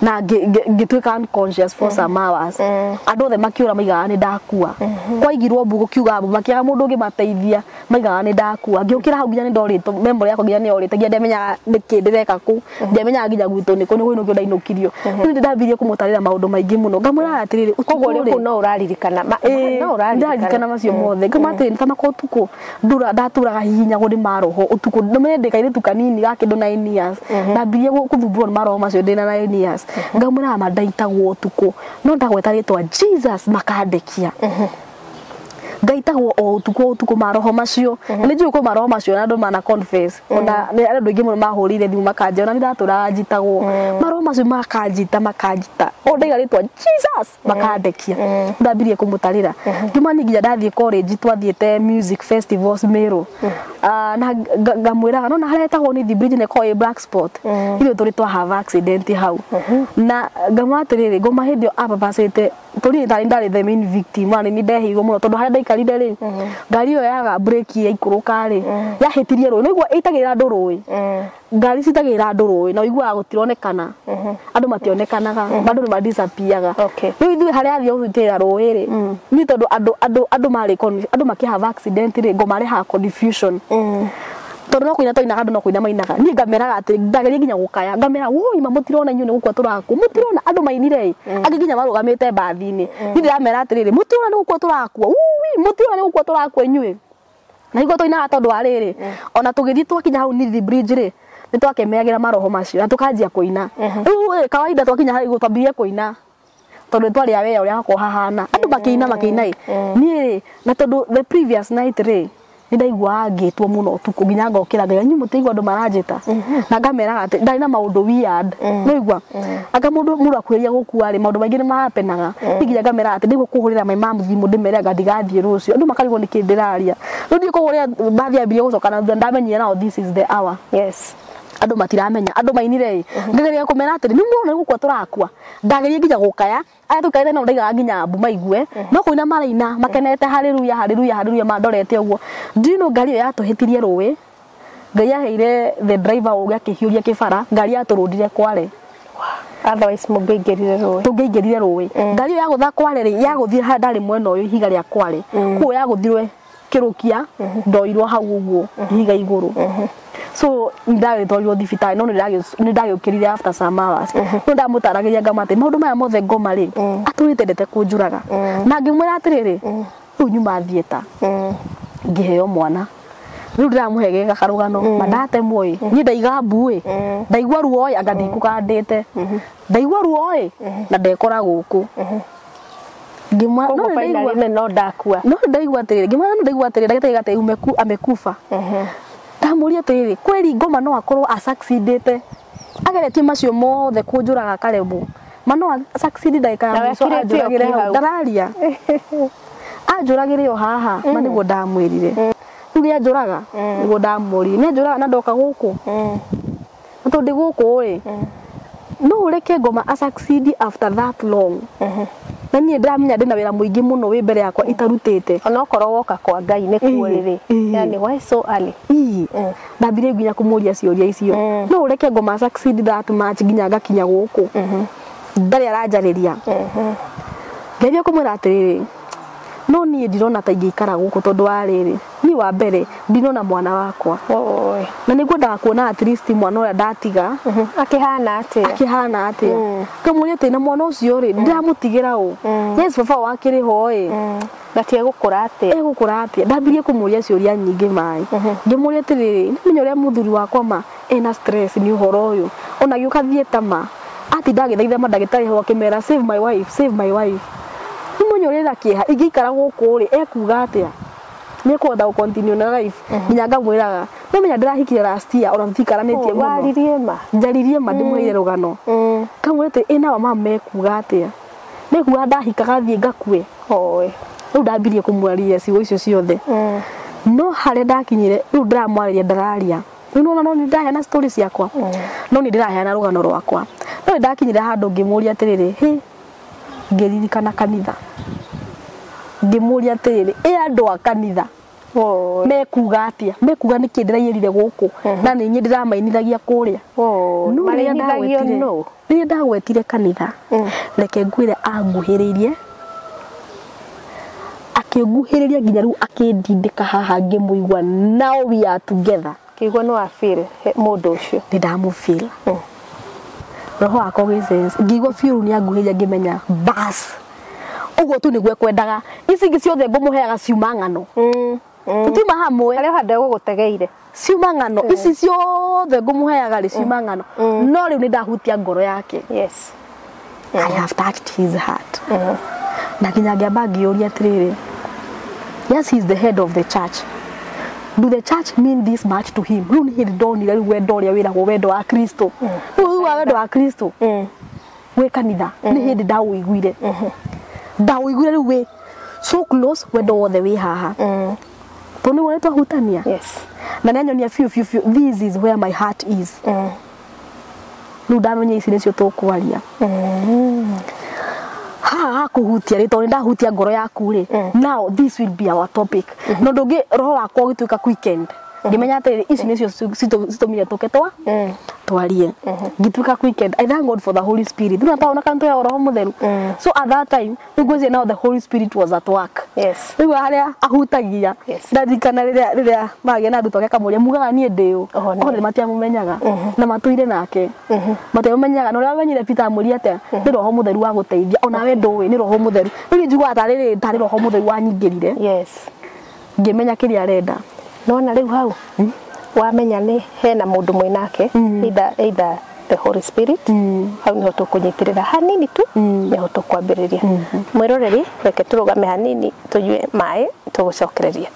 na ngituika unconscious for some hours andu othe makiura maigaga ni ndakua kwaigirwo mbugo kiuga mbu makiaga mundu ungi mateithia maigaga ni ndakua ngiukira hau nginya ni ndorito memory yakwa nginya ni orite nginya ndemenya niki ndireka ku ndemenya nginya gwitu ni kuni hwino ngio ndainukirio ni ndambirie kumutarira maundu maingi muno ngamwira atiriri kogo ri no uraririkana no uraririkana macio mothe ngamatiri ta makotuko ndura ndaturaga hihinya gudi maroho utuko ndemendeka ire tukanini gake ndo 9 years ndambirie kuthumbura maroho macio ndina 9 years ngamwira mandaitagwo utuko no ndagweta ritwa Jesus makandekia ngaitagwo utuko maroho macio ni njui ko maroho macio na andu mana confess ona ni andu ingi muno mahurire thimu makanja ona ni ndatura njitagwo maroho macio makajita o ndaiga ritwa Jesus makandekia ndambirie kumutarira ngimani nginya ndathie college twathiete music festivals Meru na ngamwira no na haretagwo ni the bridge ne ko black spot ile turi twa have accident hau na ngamatirire ngoma hindio ababacite turi ndari the main victim ani ni ndehirwo muno tondu haria ndaikarire ri ngari yo yaga break ya ikuruka ri yahitirie roi no igwa itagira andu roi ngari citagira andu roi no igwa gutironekana andu mationekanaga bado ni disappearaga no ithui haria athia utira roi ri ni tondu andu mari andu makihave accident ri ngoma ri ha confusion tondu no kuina toina andu no kuina mainaga ni ngameraga ati ndageria nginya gukaya ngamera woi mamutirona inyune gukwa turaku mutirona andu mainire angi nginya marugamite bathini ni ndiramera atiriri mutirona ni gukwa turaku ui mutirona ni gukwa turaku inyue na igwa toina tondu ariri ona tugithi twakinya hau ni the bridge ri ni twakemeagira maroho macio na tukanjia kuina riu kawaida twakinya hau gutambia kuina tondu twari awe uria ko hahana andu makiina ni na tondu the previous night ri ndaigwa ngitwo muno utuko nginya ngokira ngai nyu mutigwa andu maranjita na ngamera ati ndari na maundu weird no igwa aka mundu akweria gukua ri maundu maingi ni mahapenaga nginya ngamera ati ndigo kuhurira my mom thimu ndimere ngathigathie rucio andu makarigwo nikindiraria no ndiko kuhuria bathia birio gucoka na ndamenyira now this is the hour yes andu matiramenya andu mainire ngegeria kumera ati ni muno gukwa turakua ndageria nginya gukaya aya tukaire na ndaiga nginya mbu maigue no kuina maraina makenete haleluya haleluya haleluya mandorete uguo ndino ngari yo yatuhitirie ruwi ngai aheire the driver ugia akihiuria kibara ngari yaturundire kware otherwise tungeigerire ruwi ngari yo yagutha kware ri yaguthie handari mwena uyu ihiga ria kware kuo yaguthirwe kirukia ndoirwo hau uguo ihiga iguru so ndagitwarirwo thibitari no nindagikirire after some hours no ndamutaragiria ngamate maundu maya mothe ngoma ri aturite ndete kunjuraga na ngimwira atiriri riu nyuma thieta ngiheo mwana riu ndiramuhege gakarugano mandate moi ni ndaiga mbui ndaigwa ruoi agathikukandite ndaigwa ruoi na ndekora guku ngimwa no ndakua no ndaigwa atiriri ngimwa no ndaigwa atiriri ndagite gate amekufa ndamuria atiriri kweli ngoma no akorwo succeedete ageretie macio mothe kunjuraga karemu mano succeed ndaika ya muso ajuragire ndararia ajuragire yo haha maniguo ndamwirire riu ajuraga niguo ndamuri ni ajuraga na ndoka guku to ndi guku ri no ureke ngoma succeed after that long na nie ndamenya ndina wira muingi muno wi mbere yakwa itarutite ona okoro woka kwa ngai ni kuorire yani why so early ndambire nginya kumuria ciuria icio no ureke ngoma succeed that much nginya ngakinya guku ndari aranjariria ngeria kumwira atiriri no nie ndirona ta ingikara guku tondu wa riri ni wa mbere ndinona mwana wakwa na niguo ndakuona at least mwana uria ndatiga akihana atia kamuria tina mwana ucio ri ndiramutigira u yes baba wakiri hoi gatie gukura atia ndambirie kumuria ciuria nyingi mai ngimuria atiriri nimenya uria muthuri wakwa ma ena stress ni uhoro uyu ona giuka thieta ma ati ndagithaitha mandagitari ho akimera save my wife nimunyurira kieha ingikara guku ri ekuga atia ni kwenda ku continue na life nyaga mwiraga no menya ndirahikire last year ona thikaranetie muno njaririe ma ndimwire rugano kamwete ina wa mama ekuga atia nikuga ndahikaga thie ngakue oi riu ndambirie kumwaria ciugo icio ciothe no hare ndakinyire riu ndiramwariria ndararia no ni ndahena story ciakwa no ni ndirahena rugano rwakwa no ndakinyire handu ngimuria atiriri he ngiririkana kanitha ngimuria atiriri andu a kanitha mekuga atia mekuga niki ndiraiyirire guku na ni nyi ndiramainithagia kuria no mareinithagio no ni ndagwetire kanitha reke ngwire anguhiririe akinguhiriria nginya riu akindindika haha ngimuigua now we are together kigwa no afeel mundu ucio ni ndamu feel roho akwa gisense ngigwa feel ni anguhiria ngimenya bas ugo tu nigwe kwendaga ici ngi ciothe ngumuheaga ciuma ngano tutima hamwe ari hande gugutegeire ciuma ngano ici ciothe ngumuheaga ri ciuma ngano no riu ni ndahutia ngoro yake yes I have touched his heart na kinya ngiamba ngioria atiriri yes he is the head of the church do the church mean this much to him riu ni hindi ndonire riu wendo uria wiragwo wendo wa Kristo riu wendo wa Kristo we kanitha ni hindi ndawiguire ndawiguire riu we so close wendo wothe wi haha toni wone twahutania yes na nanyonia few this is where my heart is riu ndamenya ici nicio tukwaria ha kuhutia ri toni ndahutia ngoro yaku ri now this will be our topic no ndungi roho wakwa gituika weekend ngimenya atiri ici nicio citumire tuketwa twarie gituika weekend I thank God for the Holy Spirit nduna taona kanto ya roho mutheru so at that time ngwezi now the Holy Spirit was at work yes riu haria ahutagia ndarikana riria magia na ndutoke kamuria mugaga nie ndiu ona matia mumenyaga na matuire nake matia mumenyaga no ramenyire Peter amuria ate ni roho mutheru wa guteithia ona we nduwi ni roho mutheru riu njigwa atariri tari roho mutheru wanyingirire yes ngimenya kiria arenda nona riu hau wamenya ni hena mundu mwinake either the Holy Spirit hau niho tukunyitirira hanini tu niho tukwambiriria mwiroreri reke turugame hanini tujue mai tugucokereria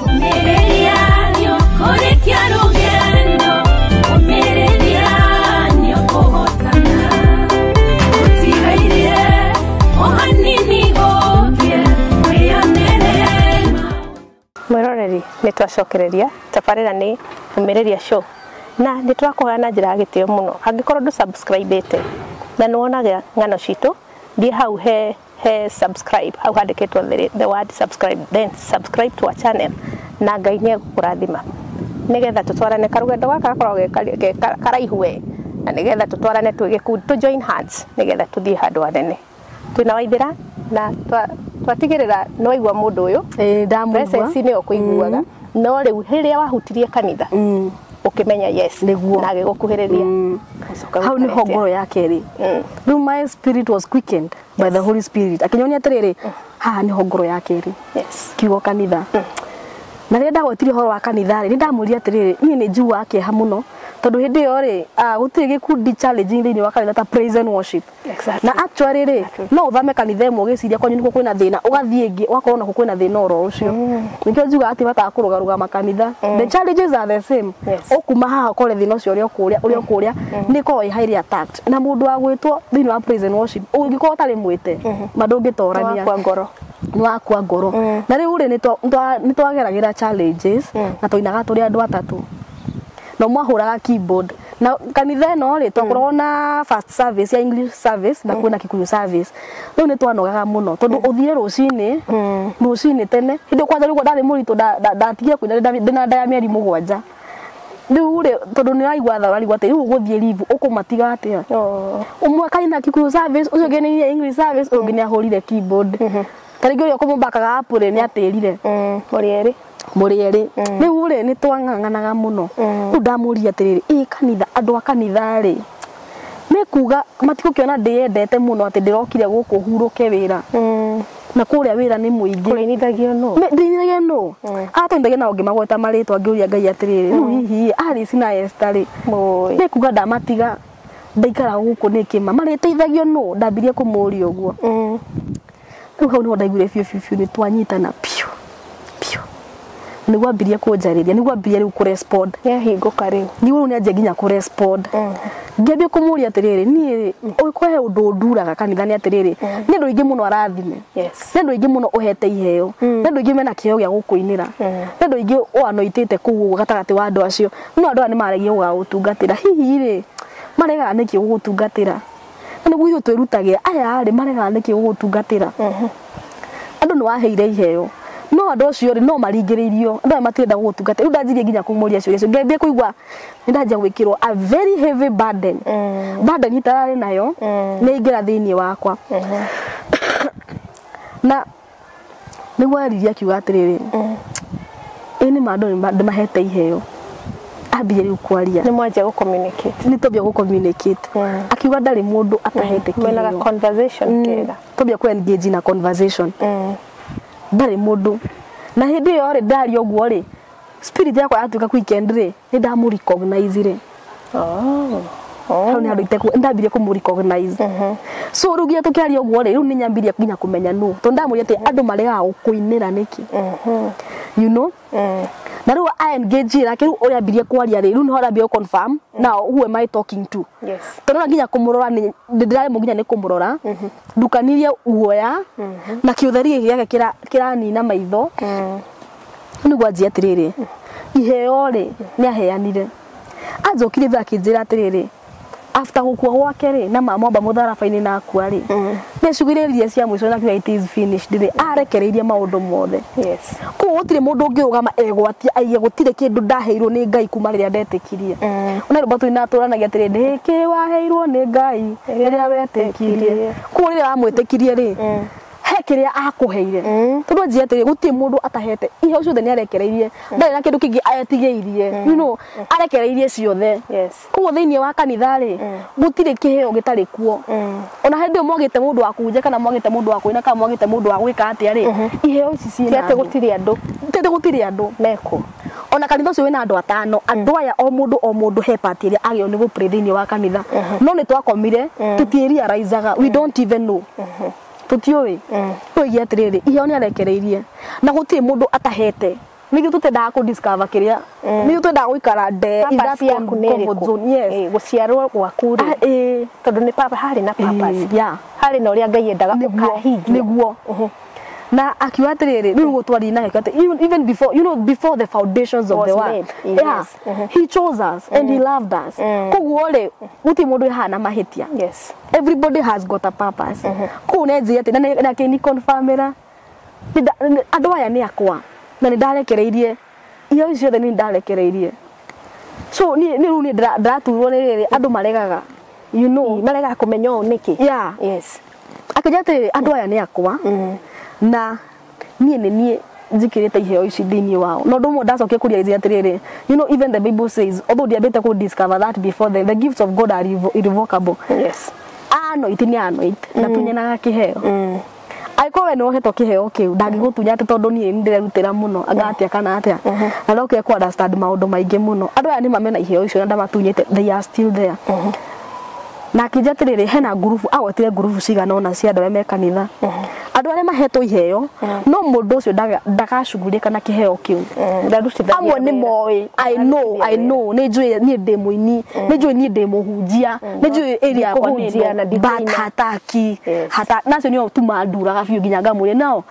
umereria nyo korekia rugendo umereria nyo kuhotana utigaire ohanini gokie mwiroreri ni twacokereria tabarira ni umereria show na ni twakoga na njira gitio muno angikorwo ndu subscribe ite na nuonaga ngano citu thie hau he subscribe hau handikitwo the word subscribe then subscribe to our channel na Ngai ni egukurathima nigetha tutwarane karugendo gaka gakorwo karaihu we na nigetha tutwarane tu join hands nigetha tuthie handu hanene twina waithira na twatigirira no igwa mundu uyu ndamugwa presence ni okuiguaga no riu hiria wahutirie kanitha ukimenya yes na agigukuhiriria how ni hongoro yake ri riu my spirit was quickened by the Holy Spirit akinyonia atiriri ha ni hongoro yake ri yes kiugo kanitha na rienda gwetire horo wa kanitha ri ndamuria atiriri ni ni njua yake ha muno tondu hindi yo ri gutire gikundi challenging thini wa kanitha ta praise and worship na actually ri no uthame kanitha imwe ugiciria kwanyu niko kwina thina ugathie ingi wakorwo nako kwina thina oro ucio nikio njuga ati bata kurugaruga makanitha the challenges are the same okuma haha kore thina ucio uria kuria niko highly attacked na mundu agwitwo thini wa praise and worship ungiko tari mwite madungitorania kwa ngoro wakwa ngoro na riu ri ni twageragira challenges na toinaga turi andu atatu no mwahuraga keyboard na kanitha no ri twakorwo na first service ya English service na kuna Kikuyu service riu ni twanogaga muno tondu uthire rucini tene hindi kwanza riu ndari murito ndatigie kuina ndina ndaya mieri mugwanja riu ri tondu ni aigwa tharari gwate riu guthie live ukumatiga atia umwe kaina Kikuyu service ucio ngene English service ungi ni ahurire keyboard karingi uria kumumbakaga apure ni atirire murieri riu ri ni twanganganaga muno riu ndamuria atiriri kanitha andu a kanitha ri mekuga matikukiona ndiyendete muno ati ndirokire guku huruke wira na kuria wira ni muingi kurinithagio no ndinithagio no atondagia na ungi magweta maritwa ngiuria Ngai atiriri riu hihi Alice na Esther ri mekuga ndamatiga ndaikara guku niki mama mariteithagio no ndambirie kumuria uguo riu hau no ndaigure fiu ni twanyitana piu ni gwambirie kunjariria ni gwambirie riu kurespond hinguka riu ni riu ni anjia nginya kurespond ngĩambia kumuria atiriri ni ukwe undu nduraga kanitha ni atiriri ni ndu ingi muno arathime ni ndu ingi muno uhete iheo ni ndu ingi mena kiheo gya gukuinira ni ndu ingi wanoitite kuu gatagati wa andu acio no andu ni maregia gugagutungatira hihi ri marega niki gugutungatira ni gwiyo twirutagia aya ri marega niki gugutungatira andu ni waheire iheo no andu acio ri no maringiririo andu matirenda gugutungatira riu ndanjirie nginya kumuria acio ngĩambia kuigua ndanjia gwikirwo a very heavy burden burden itarari nayo ni ingira thiini wakwa na ni gwariria kiuga atiriri ini mandu ni mahete iheo ambia riu kwaria ni mwanjia gu communicate ni tobia gu communicate akiuga ndari mundu atahete kiheo mena conversation kega tobia ku engage na conversation ndari mundu na hindi iyo ri ndari oguo ri spirit yakwa atuka ku weekend ri ni ndamu recognize ri hau ni handu ndambirie kumu recognize so rugia tukiaria oguo ri riu ni nyambirie nginya kumenya no to ndamuria ati andu marega gukuinira niki you know na riu I engage rake riu uria ambirie kwaria ri riu ni hora mbio confirm now who am I talking to tondå nginya kumurora ni ndirare mu nginya ni kumurora ndukanirie uoya na kiuthari giake kiranina maitho ni gwanjia atiriri iheo ri ni aheanire anjokire thakijira atiriri after gukua gwake ri na mamwamba mutharabaini na akua ri ni cugiririe cia mwico na it is finished ri arekereirie maundu mothe ko gutire mundu ngiugama egwatia aiye gutire kindu ndaheirwo ni Ngai kuma riria ndetikirie ona ro batu ina turanagia atiri ndiki waheirwo ni Ngai riria wetikirie ko riria amwetikirie ri he kiria akuheire tondu njia atiri gutie mundu atahete iheo ciothe ni arekereirie ndari na kindu kingi ayetigeirie you know arekereirie ciothe ko thiini wa kanitha ri gutire kiheo gitari kuo ona hindi mwagite mundu wa kunja kana mwagite mundu wa kuina kana mwagite mundu wa gwika atia ri iheo ici ciina ate gutire andu meko ona kanitha ucio wina andu atano andu aya o mundu he part iria agio ni gu pray thiini wa kanitha no ni twakomire tutiria raizaga we don't even know tutioi oigi atiriri iheo ni arekereirie na gutire mundu atahete nigi tutendaga ku discover kiria nigi tutendaga guikara de ida comfort zone guciarwo gwaku ri tondu ni papa hari na purpose hari na uria Ngai endaga ukahingia niguo na akiuga atiriri riu gutwari na hekate even before you know before the foundations of the world he chose us and he loved us koguo ri guti mundu hana mahitia everybody has got a purpose ko neji ati na kini confirmera andu aya ni akwa na ni ndarekereirie iyo ciothe ni ndarekereirie so ni riu ni ndaturwo ni riri andu maregaga you know marega kumenya niki akaja ati andu aya ni akwa na nie njikirite iheo ici thiini wao no ndu ndacokia kuria izi atiriri you know even the Bible says although diabete ku discover that before the gifts of God are irrevocable anoint ni anoint na tunyenaga kiheo aiko we no heto kiheo kiu ndangigutunya ati tondu nie ndirerutira muno agatia kana atia na ndoke ku understand maundu maingi muno andu aya ni mamena iheo icio na ndamatunyite they are still there na kijatiriri hena gurufu awatire gurufu cigana ona cia andu me kanitha andu aria mahetwo iheo no mundu ucio ndagacugurika kana kiheo kiu amwe ni moi I know ni njui ni demoini ni njui ni demohunjia ni njui area kuhunjia na but hataki hata nacio ni otuma nduraga biu nginya ngamurie now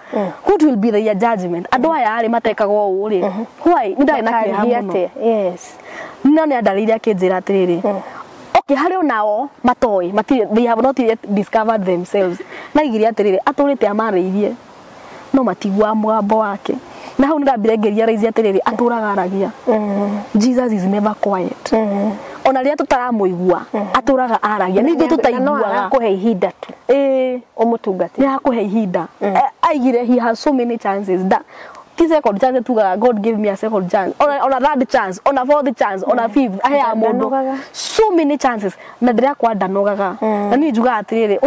what will be the judgment andu aya ari matekaga uu ri why ndari na kihate nani andariria akinjira atiriri okay hari onao matoi they have not yet discovered themselves na igiria atiriri aturite amareirie no matigwa mwambo wake na hau ndambire ngeria raisi atiriri aturaga aragia Jesus is never quiet ona ria tutaramuigua aturaga aragia nithu tutaigua kuhe ihinda tu umutungati ya kuhe ihinda aigire he has so many chances that ti second chance tuga God gave me a second chance on a third chance on a fourth chance on a fifth aya mundu so many chances na ndira kwa ndanogaga na ni juga atiriri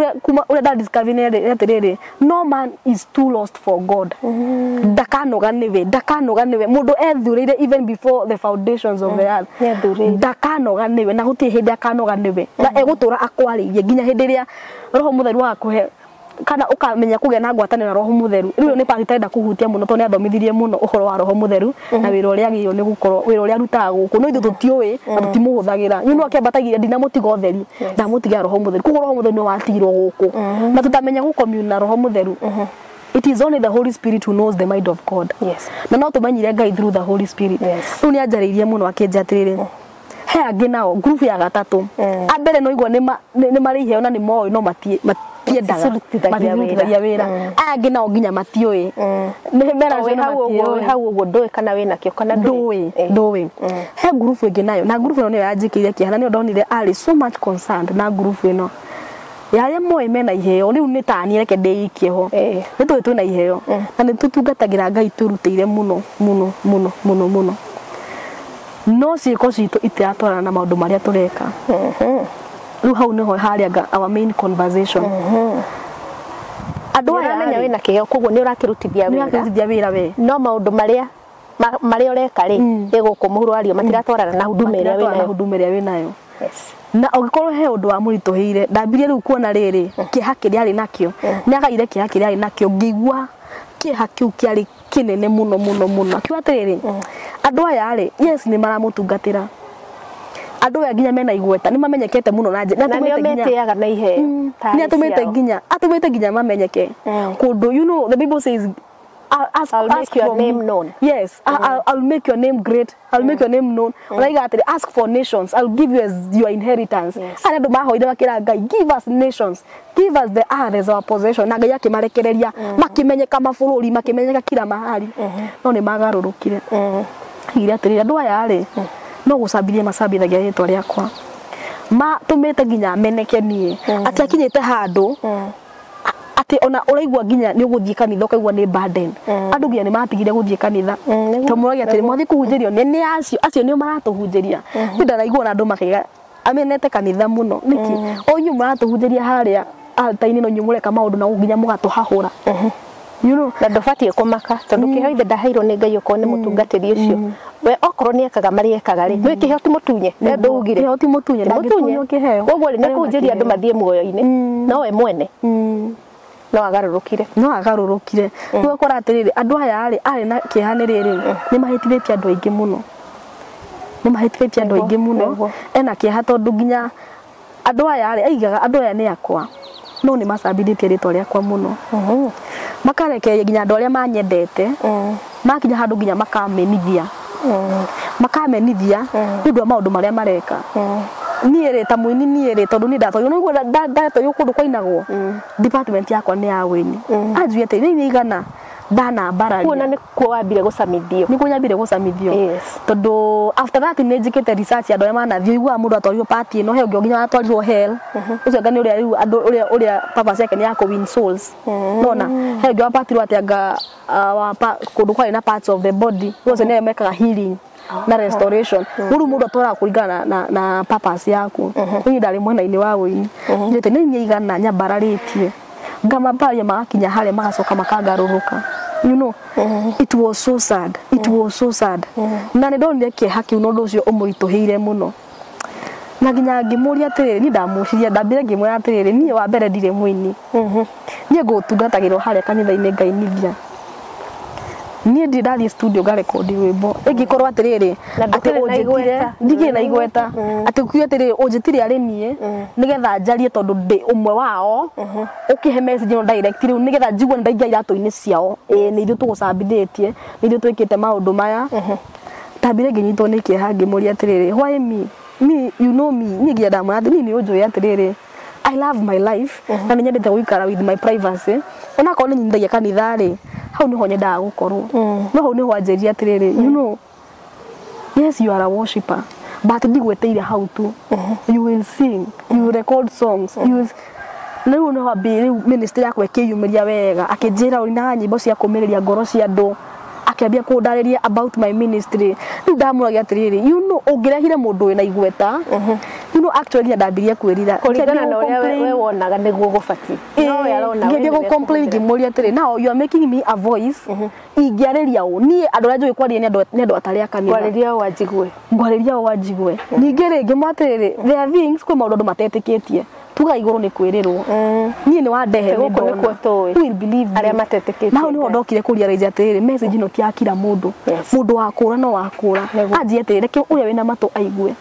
ule da discover ne atiriri no man is too lost for God ndakanoga niwe mundu ethurire even before the foundations of the earth ndakanoga niwe na guti hindi akanoga niwe na egutura akwaririe nginya hindi ria roho mutheru akuhe kana ukamenya kugia na ngwatane na roho mutheru riu ni patitaenda kuhutia muno to ni athomithirie muno uhoro wa roho mutheru na wira uria agio ni gukorwo wira uria arutaga guku no ithu tutiui na tutimuhuthagira you know akembatagiria ndina mutiga utheri na mutiga roho mutheru kuko roho mutheru ni watigirwo guku na tutamenya gukommune na roho mutheru it is only the Holy Spirit who knows the mind of God yes na no tumenyire Ngai through the Holy Spirit riu ni anjaririe muno akinjatirire he angi nao group ya gatatu ambere no igwa ni mari iheo na ni moyo no matiendaga mathirutithagia wira angi nao nginya matioi ni mera hau uguo ndui kana wina kio kana ndui he group ingi nayo na group ino ni yanjikiire kihana ni ndonire ali so much concerned na group ino yaria moyo mena iheo riu ni tani reke ndeikie ho ni twina iheo na ni tutungatagira Ngai turutire muno no ciiko citu itiatwarana na maundu maria tureka riu hau niho harianga our main conversation andu aya menya wina kiheo koguo ni urakirutithia wira we no maundu maria ureka ri iguku muhuru ario matiratwarana na huduma iria winayo yes na ugikorwo he undu wa murituhire ndambirie riu kuona riri kiha kiria ari nakio ni agaire kiha kiria ari nakio ngigwa kiha kiu kiari kinene muno akiwa atiriri andu aya ari yes ni maramutungatira andu aya nginya mena igweta ni mamenyekete muno na tumete na iheo ni atumete nginya mamenyeke kundu you know the Bible says I'll make your name known. Yes, I'll make your name great. I'll make your name known. Like that, ask for nations. I'll give you as your inheritance. And andu mahoire bakira Ngai, give us nations. Give us the earth as our possession. Na Ngai akimarekereria makimenyeka mabũrũri makimenyeka kila mahali. No ni magarurukire. Ira atirira andu aya ari no gucambirie macambithagia ritwa riakwa. Ma tumete nginya meneke nie. Ati akinyite handu ati ona uraigwa nginya ni uguthie kanitha ukaigwa ni burden andu nginya ni matigire guthie kanitha to muragia ati mwathie kuhunjirio ni acio ni maratuhunjiria ndaraigwa na andu makiga amenete kanitha muno niki onyu maratuhunjiria haria altaini no nyumureka maundu na nginya mugatuhahura you know na ndobatie kumaka tondu kiheo ithe ndaheirwo ni Ngai uko ni mutungatiri ucio we okorwo ni ekaga mari ekaga ri we kiheo ti mutunye ndu ugire kiheo ti mutunye ndagitunye kiheo koguo ni kunjiria andu mathie muoyo-ini no we mwene no agarurukire no akora atiriri andu aya ari na kihaniriri ni mahitithĩtie andu aingĩ muno ena kiha tondu nginya andu aya ari aigaga andu aya ni akwa no ni macambithĩtie ritwa riakwa muno makarekeria nginya andu aria manyendete makinya handu nginya makamenithia ndu maundu maria mareka niere ta muini niere tondu ni ndatoyo no ndatoyo kundu kwainagwo department yakwa ni ya wini anjui ati ni igana ndana barari kuona ni kwambire gucamithio yes tondu after that ni njikite research andu manathio igwa mundu atwario party no he ungi nginya atwarirwo hell ucio ngani uria riu andu uria purpose yake ni ya win souls nona he ungi wapatirwo atianga kundu kwari na parts of the body ucio ni mekaga healing na restoration uru mundu atwara kuringana na purpose yaku ni ndari mwena-ini wa wini njete ni igana nyambararitie ngamabaria magakinya hale magacoka makagarũrũka you know it was so sad na ndonire kiha kiu no nducio umurituhire muno na nginya ngimuria atiriri ni ndamuciria ndambire ngimwira atiriri nie wa mbere ndire mwini nie ngutungatagirwo hale kanitha-ini ngainithia nie ndirathi studio ga record rwimbo ingikorwo atiriri ati unjitire ndige na igweta ati kuya atiriri unjitire ari nie nigetha njarie tondu ndi umwe wao ukihe message no direct riu nigetha njigwe ndaingia iratu-ini ciao ni ithu tugucambithĩtie ni ithu twikite maundu maya tambire nginyitwo ni kiha ngimuria atiriri why me you know me nie ngia ndamwira ni unjui atiriri I love my life na nyendete guikara with my privacy ona ko ni nyindagia kanitha ri hau niho nyendaga gukorwo no hau niho anjeria atiriri you know yes you are a worshipper but ndigweteire how to you will sing you will record songs you will no no habiri ministry yakwe kiyumiria wega akinjira uri na nyimbo cia kumiriria ngoro cia andu akiambia kundareria about my ministry ndu ndamuragia atiriri you know ungirehire mundu wina igweta you know actually ndambirie kwirira kuringana na uria we wonaga niguo gubati no yarona ngeke go complain ngimuria atiri now you are making me a voice ingiareria u nie andu ajo ikwaria ni andu atari akanitha kwariria wajigwe ninge ringi matiriri there are things kwe maundu matetikitie tuga iguru ni kwirirwo nie ni wandehe ni ndona will believe aria matetikitie now ni ndokire kuria raise atiri message no ti akira mundu mundu wakura no wakura anjie atiri reke uria wina matu aigue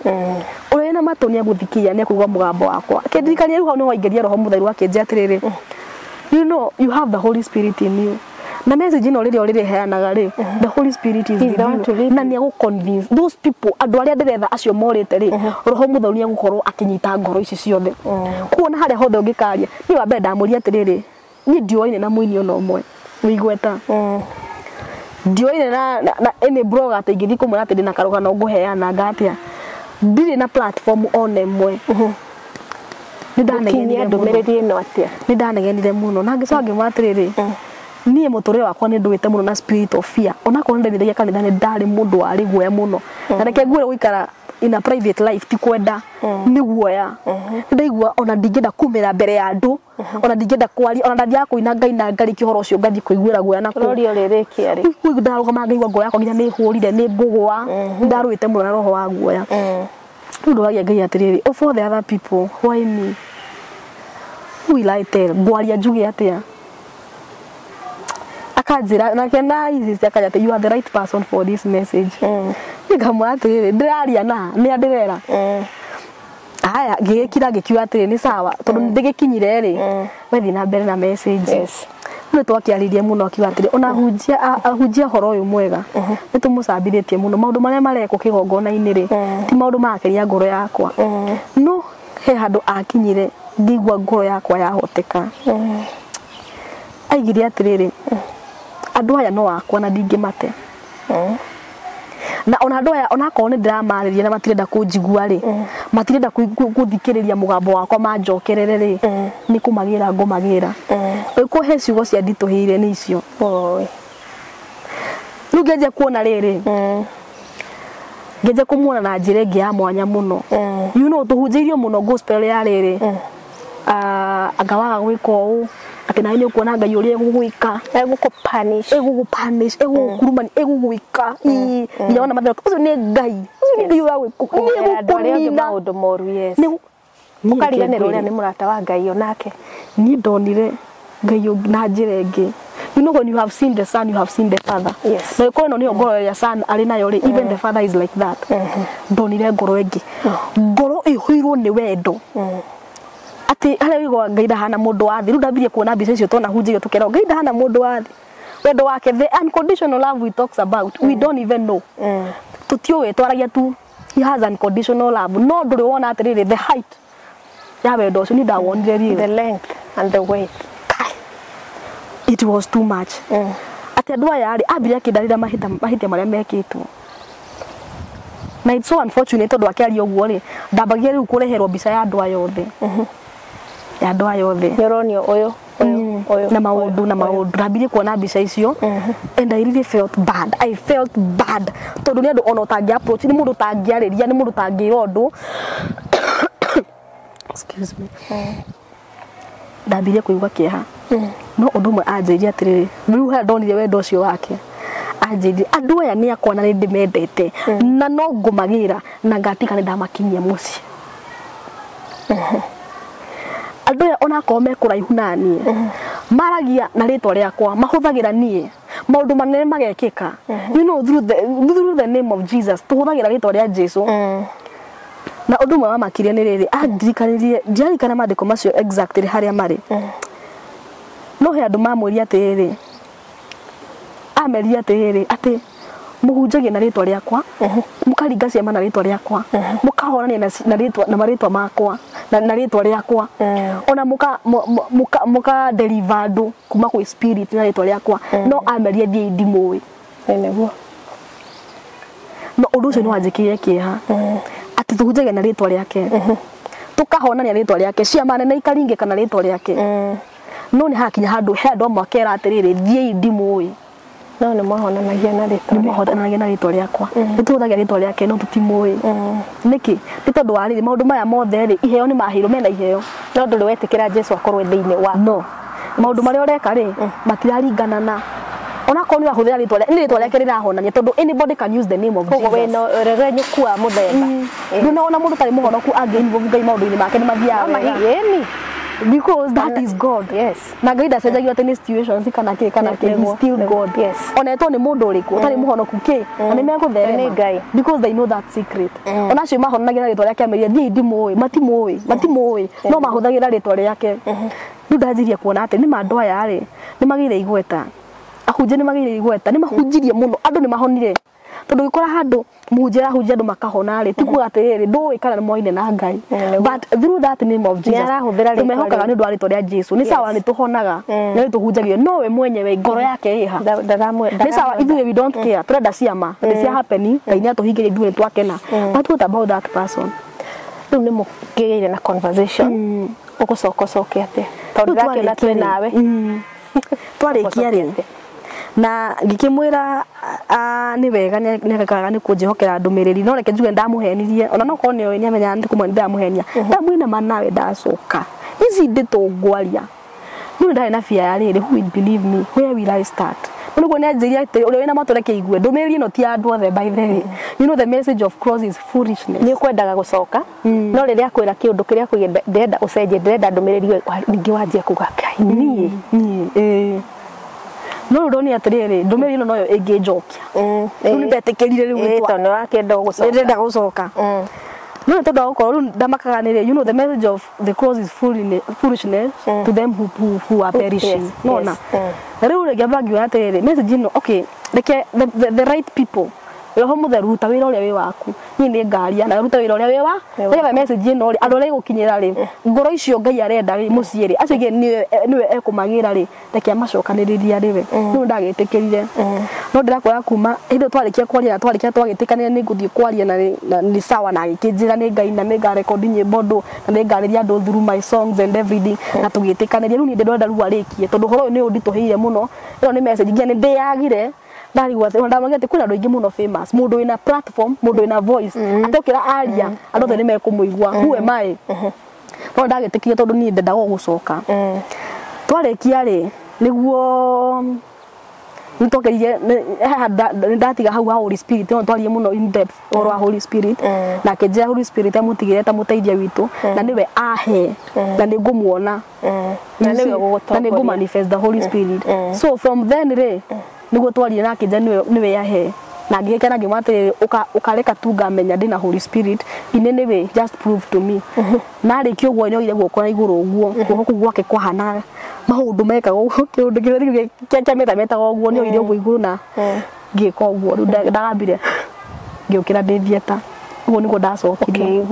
uria wina matu ni aguthikia ni kuigwa mugambo wakwa kendirikania ruha no waingeria roho muthairu akenjia atiriri you know you have the Holy Spirit in you na message ino riri heanaga ri the Holy Spirit is you na ni go convince those people andu aria ndiretha acio morite ri roho muthairu ni gukorwo akinyita ngoro ici ciothe kuona haria hothe ungikaria ni wa mbere ndamuria atiriri ni ndioine na muini ono omwe wigweta ndioine na any blog atingithi kumura ati ndina karugano nguheana ngatia ndiri na platform one mwe ni ndanegenire ndumiriri ino atia ni ndanegenire muno na ngicoka ngimatiriri nie muture wakwa ni nduite muno na spirit of fear ona ko ndendithia kanitha ni ndari mundu ari guoya muno na reke ngure guikara in a private life ti kwenda ni guoya ndaigua ona ndingenda kumira mbere ya andu ona ndingenda kwari ona ndathiaga kuina ngai na ngari kihoro cio ngathi kuiguira guoya na rori riri kiari ndaruga ngaigua ngoro yakwa nginya ni hurire ni ngugwa ndaruite muno na roho wa guoya ndu wagia ngai atiriri for the other people why me who will I tell ngwaria njuge atia akajira na kena hizi akajate you are the right person for this message nikamwatire ndiraria na ni andirera haya gigikira gikiwa atire ni sawa tondu ndigikinyire ri wethi na mbere na messages ni twakiaririe muno akiwa atire ona hujia horo uyu mwega ni tumucambithitie muno maundu maria mareko kigongona-ini ri ti maundu makeria ngoro yakwa no he handu akinyire ndigwa ngoro yakwa yahoteka aigire atiriri andu aya no wakwa na ndingimate na ona andu aya ona ko ni ndiramariria na matirenda kunjigua ri matirenda kuthikiriria mugambo wakwa manjokerere ri ni kumagira ngomagira ko he ciugo cia ndituhire ni icio nugeje kuona riri ngeje kumuona na njira ingi ya mwanya muno you know tuhunjirio muno gospel ya riri agawaga gwika uu ati na nyo kuona ngai uri egugwika egugupanish egukurumani egugwika niona mathero ucio ni ngai wa ni maundu moru yes mukariganira uria ni murata wa ngai onake ni ndonire ngai na njira ingi you know when you have seen the son you have seen the father yes na ko no ngoro ya son ari nayo ri even the father is like that ndonire ngoro ingi ngoro ihuirwo ni wendo ati hale wigo ngai ndahana mundu wa thi ndambirie kuona mbica icio tona hunjire tukera ngai ndahana mundu wa thi wendo wake the unconditional love we talks about we don't even know tutioe twaragia tu he has unconditional love no nduri wona atiriri the height ya wendo ucio ni ndawonire ri the length and the weight it was too much ati andu aya ari ambiria kindarira mahitia maria mekitwo na it's so unfortunate tondu akiaria uguo ri ndambagia riu kureherwo mbica ya andu aya othe ya andu aya othe nyoronio uyu na maundu ndambirie kuona mbica icio and I really felt bad tondu ni andu ona utangi approach ni mundu tangiariria ni mundu tangira undu excuse me ndambirie kuigua kieha no undu mwe anjiria atiriri riu ha ndonire wendo ucio wake anjiria andu aya ni akona ni ndimendete na no ngumagira na ngatika ni ndamakinyia muci andu aya ona kome kuraihu nani maragia na ritwa riakwa mahuthagira nie maundu manene magekika you know through the name of Jesus tuhuthagira ritwa ria Jesu na undu mwe makiria ni riri andirikanirie ndirikana mandiko macio exactly haria mari no he andu mamwiri atiriri ameria atiriri ati muhunjagie na ritwa riakwa mukaringa ciama na ritwa riakwa mukahorania na ritwa na maritwa makwa na ritwa riakwa ona muka deliver andu kuma kwa spirit na ritwa riakwa no ameria thie ndimui neguo no undu ucio ni wanjikirie kieha ati tuhunjagie na ritwa riake tukahonania ritwa riake ciama nene ikaringika na ritwa riake no ni hakinya handu he andu amwe akera atiriri thie ndimui no nĩ mahonanagia na rĩtwa nĩ mahonanagia na rĩtwa rĩakwa nĩ tũhũthagia rĩtwa rĩake no tũtimũĩ nĩkĩ nĩ tondũ wa rĩrĩ maũndũ maya mothe rĩ iheo nĩ maheirwo mena iheo no ndũrĩ wetĩkĩra Jesũ akorwo thĩinĩ wa no maũndũ marĩa ũreka rĩ matiraringana na ona ko nĩ ahũthĩra rĩtwa rĩake rĩrahonania tondũ anybody can use the name of Jesus we no regenyu kwa mũthemba no ona mũndũ tarĩ mũhonoku angĩinvolve Ngai maũndũ-inĩ make nĩ mathiaga wega because that is God yes na Ngai ndacenjagia atĩ nĩ situations kana he still God yes onetwo nĩ mũndũ ũrĩkũ ũtarĩ mũhonoku kĩ na nĩ megũtherema because they know that secret ona acio mahonanagia na rĩtwa rĩake amerĩa thiĩ ndimũĩ matimũĩ no mahũthagĩra rĩtwa rĩake rĩu ndanjirie kuona atĩ nĩ andũ aya rĩ nĩ magĩire igweta ahunjia nĩ magĩire igweta nĩ mahunjirie mũno andũ nĩ mahonire tondũ gĩkora handũ mũhunjia ahunjia andũ makahona rĩ tikuga atĩrĩrĩ ndũĩ kana nĩ moine na Ngai but through that name of Jesus tũmehokaga nĩ ũndũ wa rĩtwa rĩa Jesũ nĩ sawa nĩ tũhonaga na nĩ tũhunjagio no we mwenyewe ngoro yake ĩha nĩ sawa ithuĩ we don't care tũrenda ciama atĩ cia happen Ngai nĩ atũhingĩria ithuĩ twakena but what about that person rĩu nĩ mũkĩgĩire na conversation ũgũcokocoke atĩ tondũ ndakĩona twĩ nawe twarĩkia rĩ na ngĩkĩmwĩra nĩ wega nĩakaga nĩ kũnjĩhokera ndũmĩrĩri no reke njuge ndamũhenirie ona no korwo nĩ amenya nĩ kũmwe ndamũhenia ndamwĩna manawe ndacoka ici ndĩtũngwaria nĩ ndarĩ na bia ya rĩrĩ who will believe me where will I start nĩguo nĩ anjĩria atĩ ũrĩa wĩna matũ reke igue ndũmĩrĩri ĩno ti andũ othe by the way you know the message of cross is foolishness nĩ kwendaga gũcoka no rĩrĩa kwĩra kĩũndũ kĩrĩa kwĩenda ndĩrenda ũcenjie ndĩrenda ndũmĩrĩri ningĩ wanjia kuga niĩ no ndoni atĩrĩrĩ ndũmĩrĩri ĩno noyo ĩngĩnjokia rĩu nĩndetĩkĩrire rĩu rĩtwa nĩ wakenda gũcoka no nĩ tondũ gũkorwo rĩu ndamakaga nĩrĩ you know the message of the cross is foolishness to them who are perishing nona rĩu rĩngĩamba ngiuga atĩrĩrĩ message ĩno okay reke the right people roho mũtheru ruta wĩra ũrĩa wĩ waku niĩ nĩ ngaria na ruta wĩra ũrĩa wĩ wa nĩgetha message ĩno rĩ andũ arĩa igũkinyĩra rĩ ngoro icio Ngai arenda rĩ mũciĩ rĩ acio nĩwe ekũmagĩra rĩ reke amacokanĩrĩria rĩwe nĩu ndagĩtĩkĩrire no ndĩrakwĩra kuma hĩndĩ twarĩkia kwaria na twagĩtĩkanĩra nĩ ngũthiĩ kwaria na nĩ sawa na agĩkĩnjĩra nĩ Ngai na nĩ ngarekondi nyĩmbo ndũ na nĩ ngarĩria andũ through my songs and everything na tũgĩtĩkanĩria rĩu niĩ ndĩrenda rĩu arĩkie tondũ ũhoro ũyũ nĩ ũnditũhĩire mũno ĩno nĩ message nginya nĩ ndĩyagire ndarigwa atĩ ndamwĩra atĩ kwĩna andũ aingĩ mũno famous mũndũ wĩna platform mũndũ wĩna voice atokĩra aria andũ othe nĩ mekũmũigua who am I no ndagĩtĩkire tondũ niĩ ndendaga gũcoka twarĩkia rĩ nĩguo nĩtokĩrire ndatiga hau ha Holy Spirit no twarie mũno in depth ũhoro wa Holy Spirit na akĩnjĩra Holy Spirit amũtigĩre ta mũteithia witũ na nĩwe ahe na nĩ ngũmuona na nĩ manifest the Holy Spirit so from then rĩ nĩguo twarire na akĩnjĩra nĩwe yahe na ngĩgĩkena ngĩmwatĩrĩrĩ ũkareka tu ngamenya ndĩ na Holy Spirit inene just prove to me na rĩkĩ ũguo nĩoire guoko na igũrũ ũguo guoko kũu gwake kwahana maũndũ mekaga ũguo kĩũndũ kĩrĩa kĩametaga ũguo nĩoire ũguo igũrũ na ngĩka ũguo rĩu ndagambire ngĩũkĩra ndĩ thieta ũguo nĩguo ndacokire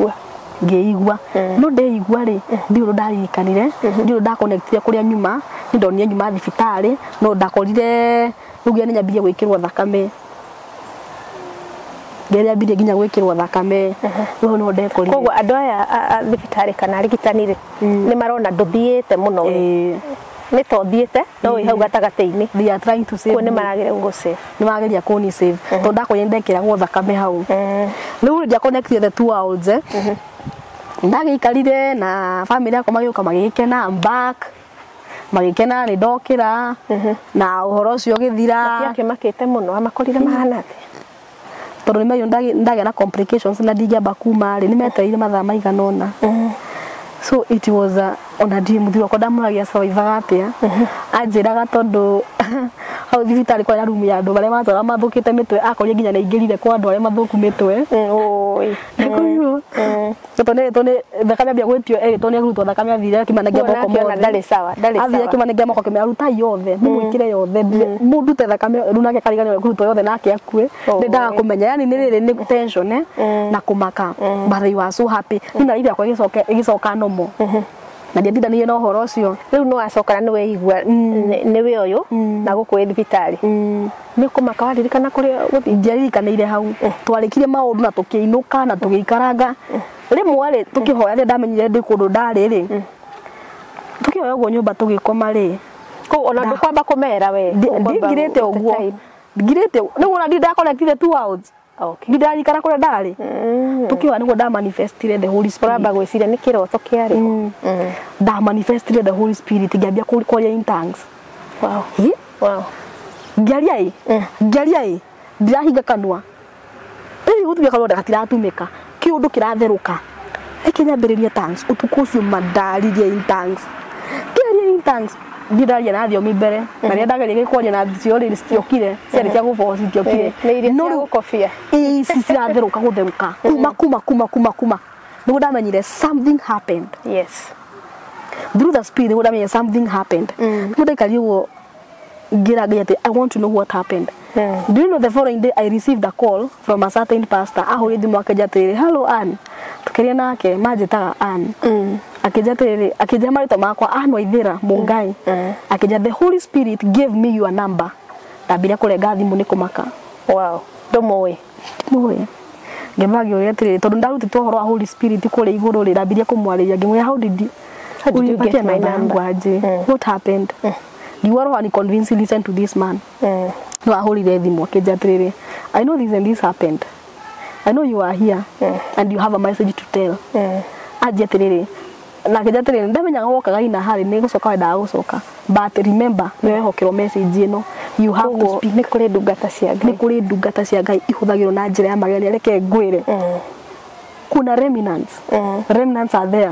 ngĩigua no ndeigua rĩ ndiũrũ ndaririkanire ndiũrũ ndakonectire kũrĩa nyuma ndonire nyuma thibitarĩ no ndakorire rĩu nyambirie gwĩkĩrwo thakame ngĩambire nginya gwĩkĩrwo thakame rĩu no ndekorire koguo andũ aya thibitarĩ kana arigitani rĩ nĩ marona ndũthiĩte mũno nĩ tothiĩte no wĩ hau gatagatĩ-inĩ they are trying to save nĩ marageria gũgũsave nĩ marageria kũni save tondũ ndakorire ndekĩragwo thakame hau rĩu ndiakonectire the two worlds ndagĩikarire na family yakwa magĩũka magĩgĩkena I'm back magĩkena nĩ ndokĩra na ũhoro ũcio ũgĩthira makĩmakĩte mũno amakorire mahana atĩ tondũ nĩ mayo ndagĩa na complications na ndingĩamba kuma rĩ nĩ metereire mathaa maigana ũna so it was ona ndimuthi wakwa ndamũragia survivaga atĩa anjĩraga tondũ hau thibitarĩ kwa na room ya andũ arĩa matwara mathũkĩte mĩtwe akorire nginya nĩ aingĩrire kwa andũ arĩa mathũku mĩtwe ndĩkorirwo tondũ thakame ambia gwĩtio erĩtwo nĩ arutwo thakame athire akĩmanagia moko mothe ndarĩ sawa athire akĩmanagia moko akĩmĩaruta yothe mũmwĩkĩre yothe mũndute thakame rĩu nake akariganĩrwo kũrutwo yothe nake akue nĩndaga kũmenya yani nĩ rĩrĩ nĩ tension na kũmaka but they were so happy rĩu na yakwa ĩgĩcoka nomo na ndiatindanirie na ũhoro ũcio rĩu no acokana nĩ weigua nĩwe ũyũ na gũkũ thibitarĩ nĩ kũmaka waririkana kũrĩa gũthiĩ ndiaririkanĩire hau twarĩkire maũndũ na tũkĩinũka na tũgĩikaranga rĩmwe rĩ tũkĩhoya rĩ ndamenyire ndĩ kũndũ ndarĩ rĩ tũkĩhoya ũguo nyũmba tũgĩkoma rĩ kũu ona ndũkwamba kũmera we ndingirĩte ũguo ngirite ni wona ndida connected two worlds okay ndidari kana kule ndari tukiwa niguo da manifestire the Holy Spirit uramba gwiciria ni kiroto kiari da manifestire the Holy Spirit ngambia kwaria in tongues wow wow ngaria ndirahinga kanwa ei utuge kanwa ndakatiratumika kiundu kiratheruka ikinyambiriria tongues utuku ucio mandaririe in tongues kiaria in tongues ndidaria na thiomi mbere na ria ndageria kwaria na cio ri ciokire ciari cia guboci ciokire no gukofia ici ciratheruka gutheruka kuma niguo ndamenyire something happened yes through the spirit niguo ndamenyire something happened niguo ndaikaria uguo ngiragia ati I want to know what happened do you know the following day I received a call from a certain pastor ahuri thimu akejatiriri hello Ann tukiria nake majitaga Ann akejatiriri akija marito makwa Ann Waithira Mungai akija the Holy Spirit gave me your number ndambire kurenga thimu ni kumaka wow ndomoe ngembagio yatiriri tondu ndarutitwo horo wa Holy Spirit kule iguru ri ndambire kumwariria ngimwe how did you get my number what happened you are one convincing listen to this man no ahorire thimu akejatiriri I know this and this happened I know you are here and you have a message to tell ajetiriri na kejatiriri ndamenya wokaga ina hari ni gucoka wenda gucoka but remember wewe hokero message ino you have to speak ni kuri ndungata cia Ngai ihuthagirwo na njira ya mageni reke ngwire kuna remnants are there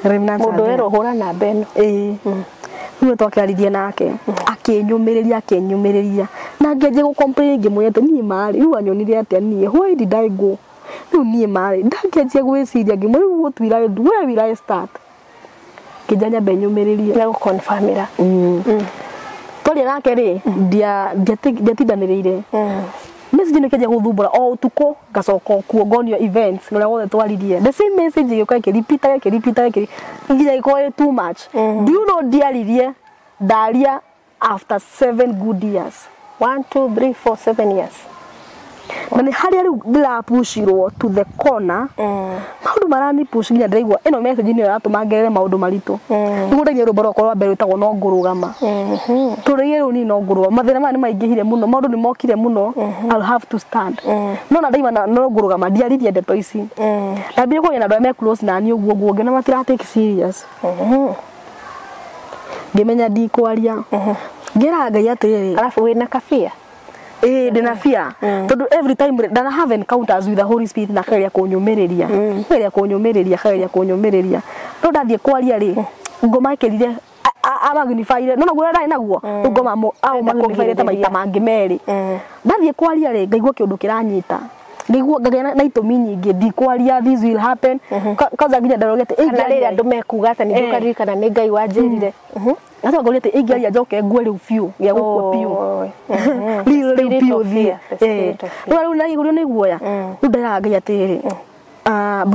remnants mundu wero hura na beno niwe twakaririe nake akenyumiriria na ngeje go complain ngimwete ni mari riu anyonire atia nie why did I go riu nie mari ndakeje gwiciria ngimwe riu what will I start kijanya benyumiriria na gukonfirmira toli nake ri ndiatindanirire message ni keje guthumbura o utuko gacoka kuongonio events nore wothe twaririe the same message yuka repeat nginya ikoe too much do you know diaririe daria after 7 good years 1 2 3 4 7 years na ni haria riu ndira pushirwo to the corner maundu marani push nginya ndaigua ino message ni ratuma ngerere maundu maritu niguo ndagia rubaro korwa mbere itagwo no ngurugama turiye riu ni no ngurugama mathina mani maingihire muno maundu ni mokire muno I'll have to stand no na ndaima no ngurugama ndiaririe ndeto ici ndambire kuria na ndome close na ni uguo guo ngena matira take serious ngimenya ndikwaria ngira Ngai atiriri alafu wina kafia ndina fear tondu every time dana have encounters with the Holy Spirit na karia kunyumiriria no ndathie kwaria ri ngoma ikirire amagnifiire no naguo ndai naguo ngoma au magnifiire ta maita mangi meri ndathie kwaria ri ngaigua kiundu kiranyita niguo ngagea na itumi nyingi ndikwaria this will happen kaza nginya ndarogete kana riri andu mekuga ata ni ndukaririkana ni Ngai wanjirire asa ngorete ingiaria njoke ngwe riu fiu ya gukua piu riu piu thie no riu na iguru ni guoya riu ndara Ngai atiriri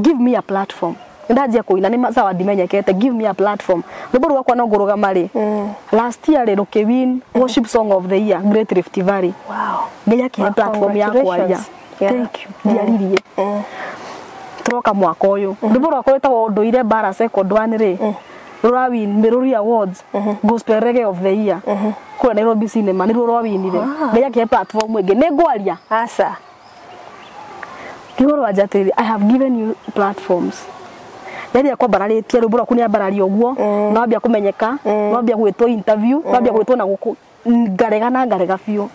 give me a platform ndajia kuina ni sawa ndimenyekete give me a platform rwimbo rwakwa no ngurugama ri last year ruki win worship song of the year Great Rift Valley wow ngeya ki platform ya kwaria thank you ndiaririe troka mwaka uyu rwimbo rwakwa rwitagwo nduire bara second one ri Rawin Miruri Awards Gospel Reggae of the Year kula Nairobi Cinema ni rawinire ngeya ki platform ege ne gwaria asa kigoro ajatiri I have given you platforms yari yakwa bararitie rubura kunia barari oguo no ambia kumenyeka no ambia gwitwo interview no ambia gwitwo na guku ngarega fiu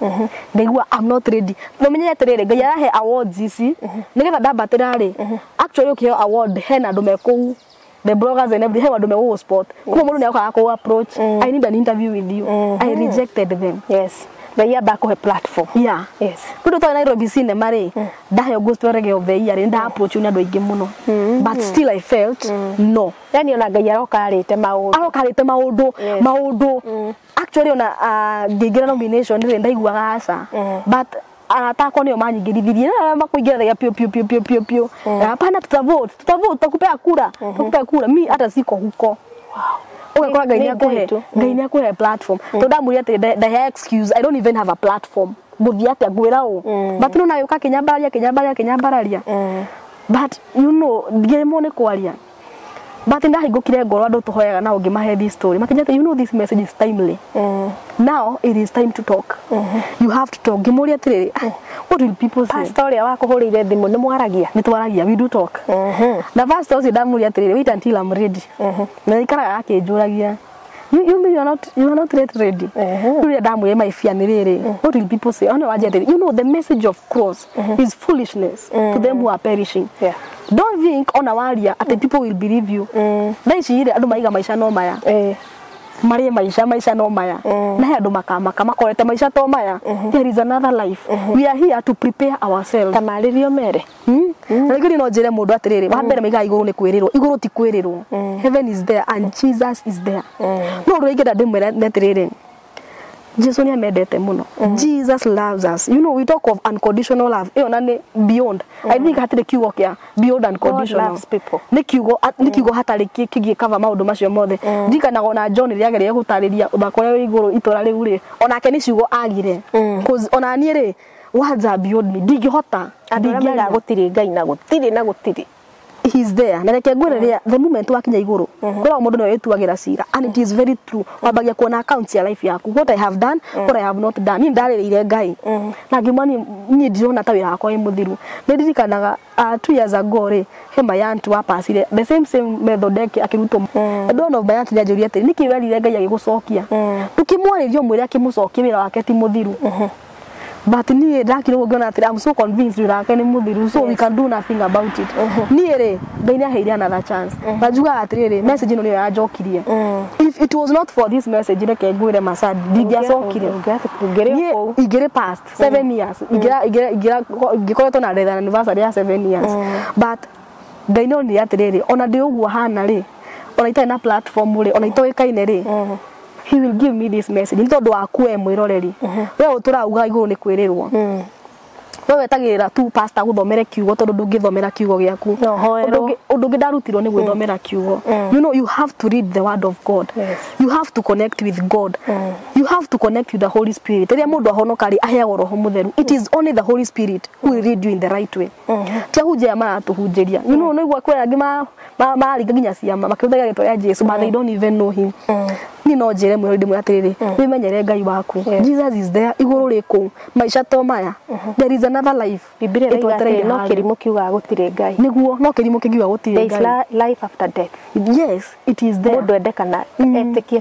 ndaigua I'm not ready no menyete rere Ngai arahe awards ici nigetha ndambatira ri actually ukio award hena ndu meku the bloggers and everything what do me sport kuma mundu ni akwa ko approach I need an interview with you I rejected them yes the year back of platform yes kudo to Nairobi Cinema ri ndahe Gospel Reggae of the Year nda approach ni andu aingi muno but still I felt no yani ona Ngai arokarite maundu actually ona ngigira nomination ri ndaigua asa but anataka nio manyingiririe na makuingira pio hapana tutavote tutakupea kura mi hata siko huko wow ugakora Ngai ni akuhe platform to ndamuri ati the excuse I don't even have a platform guthia ati ngwirao but no nayo kinyambararia but you know ngiremo ni kwaria but ndahingukire ngoro andu tuhoyaga na ungimahe this story makinyate you know this message is timely now it is time to talk you have to talk gimuria atiriri what will people say pastor ya wakuhurire thimu ni mwaragia we do talk na pastor ucio ndamuria atiriri wait until I'm ready na ikara akinjuragia you are not ready you ndamuria my fear ni riri what will people say ona waje atiriri you know the message of cross is foolishness to them who are perishing don't think on a waria at people will believe you ndaicire andu maiga maisha no maya Maria maisha no maya na andu makamaka makorete maisha to maya there is another life we are here to prepare ourselves tamaririo mere na ngiri no njire mundu atiriri wa mbere maiga iguru ni kwirirwo iguru ti kwirirwo heaven is there and Jesus is there no ruigera ndimwira netiriri Jesus ni amendete muno Jesus loves us you know we talk of unconditional love na ni beyond I think hatire kiugo kia beyond unconditional loves people ni kiugo hatari kigie cover maundu macio mothe ndikanaga na John ri ageria gutariria uthako ri iguru itora riu ri onake ni ciugo agire cause ona ni ri words are beyond me ndingihota ndingira gutiri ngai na gutiri he's there na reke ngwereria the moment wakinya iguru kora mundu no yetuagira cira and it is very true wabagia kuona account ya life yaku what I have done what I have not done ni ndarire ngai na ngimani ni ndiona ta wira wakwa imuthiru ndirikanaga 2 years ago ri hema ya antu wapasire the same method akiruto ndono baya tujajuria ati nikiwerire ngai agigucokia tukimwaririo mwire akimucokia wira wake ti muthiru but ni ndakire ngona ati I'm so convinced rake ni muthiru so we can do nothing about it ni ere ngai aheire another chance bajuga atiriri message no ni yajokirie if it was not for this message reke ngwire masad ndigiacokire igere past 7 years igira ngikoretwo na death anniversary ya 7 years but ngai no ni atiriri ona ndi uguo hana ri ona itai na platform ri ona itoikaine ri he will give me this message ni tondu akue mwiroreri we uturauga iguru ni kwirirwo we wetagirira tu pastor guthomere kiugo tondu ndungithomera kiugo giaku undu ngidarutirwo ni gwithomera kiugo you know you have to read the word of God you have to connect with God you have to connect with the Holy Spirit ria mundu ahonokari aheagwo roho mutheru it is only the Holy Spirit who will lead you in the right way tiahunjia ya maratuhunjiria you know nigwa kwera ngima maringa nginya ciama makiruthaga gitwa ya Jesus but they don't even know him ni no njire mwiri ndimwe atiriri wimenyere ngai waku Jesus is there iguru riku maisha to maya there is another life Biblia iraitire no kirimo kiuga gutire ngai niguo no kirimo kiuga gutire ngai there is life after death yes it is there mundu endekana etikie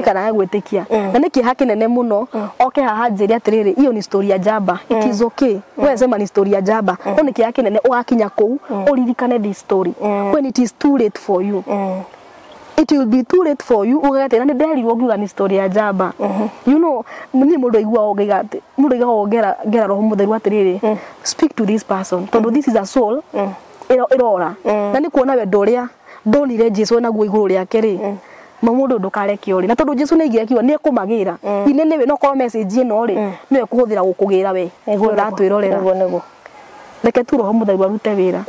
kana gwitikia na niki hakinene muno oke haha njiri atiriri iyo ni story ya jaba it is okay we sema ni story ya jaba no niki hakinene ugakinya kou uririkane this story when it is too late for you it will be too late for you ugate na nderirwo ngiuga ni story ya jaba you know ni mundu igua ogiga ati mundu igua ogera roho mutheru atiriri speak to this person tondu this is a soul irora na ni kuona we ndoria ndonire Jesu na guo iguru riake ri mamundu ndukareke ori na tondu Jesu ni igirekiwa ni ekumagira inene we no ko message ino ri ni ekuhuthira gukugira we uratwirorera reke tu roho mutheru arute wira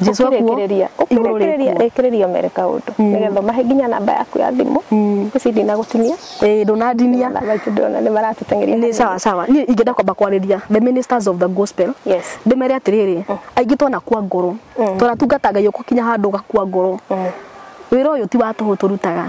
Jesu akireria ekereria mereka undu nigetha mahe nginya namba yaku ya thimu icindi na gutinia ndunadinia na ndona ni maratutengeria ni sawa ni ingenda kwamba kwariria the ministers of the gospel ndimere atiriri aingitwa na kwa ngoro turatungataga yoko kinya handu gakua ngoro wira uyu ti watu turutaga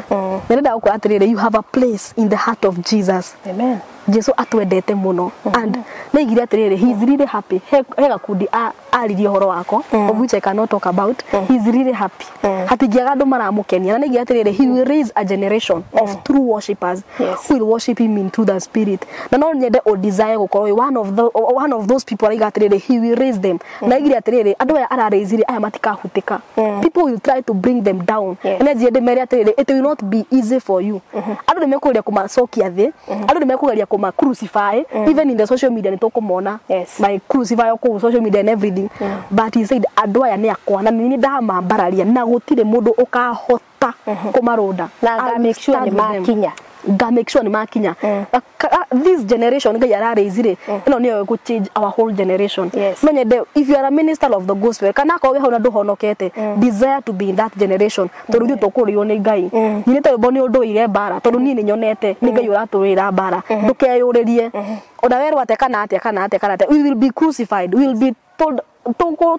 nirenda gukwa atiriri you have a place in the heart of Jesus amen Jesu atwendete muno and na igire atiriri he is really happy hega kundi aririe horo wako of which I cannot talk about he is really happy hatigiaga andu maramukenia na igire atiriri he will raise a generation of true worshipers who will worship him in through the spirit na no nyende o desire gukorwo one of those people aiga atiriri he will raise them na igire atiriri andu aya araraisire aya matikahutika people will try to bring them down na njende mere atiriri it will not be easy for you andu nimekuria kumacokia thi andu nimekuria kuma crucify even in the social media nitokumona by crucify ko social media and everything but he said andu aya ni akwa na ni ndamambararia na gutire mundu ukahota kumaronda na make sure ni makinya make sure ni makinya this generation ngai arareizire ino niyo go change our whole generation no nyende if you are a minister of the gospel kana ko we hauna nduhonokete desire to be in that generation tondu tukurio ni ngai nyine to boni undu ire bara tondu ni nyonete ni ngai uraturira bara ndukeyuririe ona werwa te kana ate we will be crucified we will be told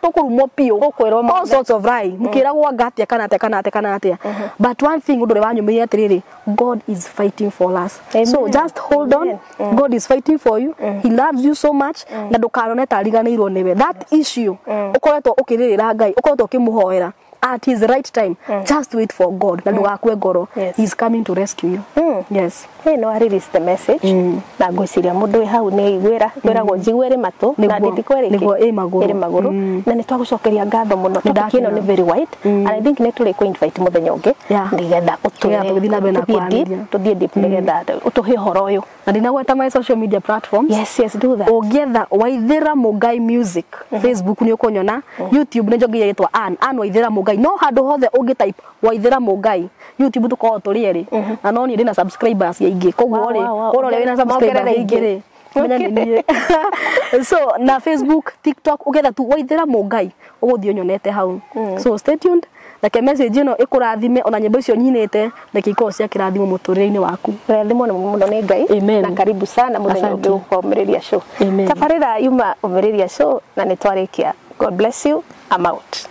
tukurumwo pio all sorts of lie mukiragwo ngatia kana atia but one thing ndure wanyumire atiriri God is fighting for us. Amen. So just hold on. God is fighting for you. He loves you so much na ndukarone tariganirwo niwe. That issue ukoretwo ukiririra Ngai ukoretwo ukimuhoera at his right time. Just wait for God. Na ndugakue ngoro. He's coming to rescue you. Yes. Hey, no, I release the message. Na ngwiciria mundu hau ni igwira kwiragwo njigwere matu na nditikwere niguo ĩ maguru na ni twagucokeria ngatho muno tukino ni very wide and I think ni tuli ko invite muthenya ungi ndigetha tuthie deep nigetha utuhe horo uyu na ndinagweta my social media platforms. Yes, do that. Ugetha Waithira Mugai Music Facebook ni ukunyona, YouTube ni njogi yetwa Ann Waithira Mugai, no handu hothe ungi type Waithira Mugai YouTube tuko turieri na no ni ndina subscribers yaingi koguo ri urore wina subscribers yaingi ri so na Facebook, TikTok ugetha tu Waithira Mugai uguthio nyonete hau. So stay tuned. Like message ino ikurathime ona nyimbo icio nyinete like iko cia kirathimo muturire-ini waku. Rathimo muno ni Ngai na karibu sana muthenya ungi ukomereria show. Tabarira yuma umereria show na nitwarikia. God bless you. I'm out.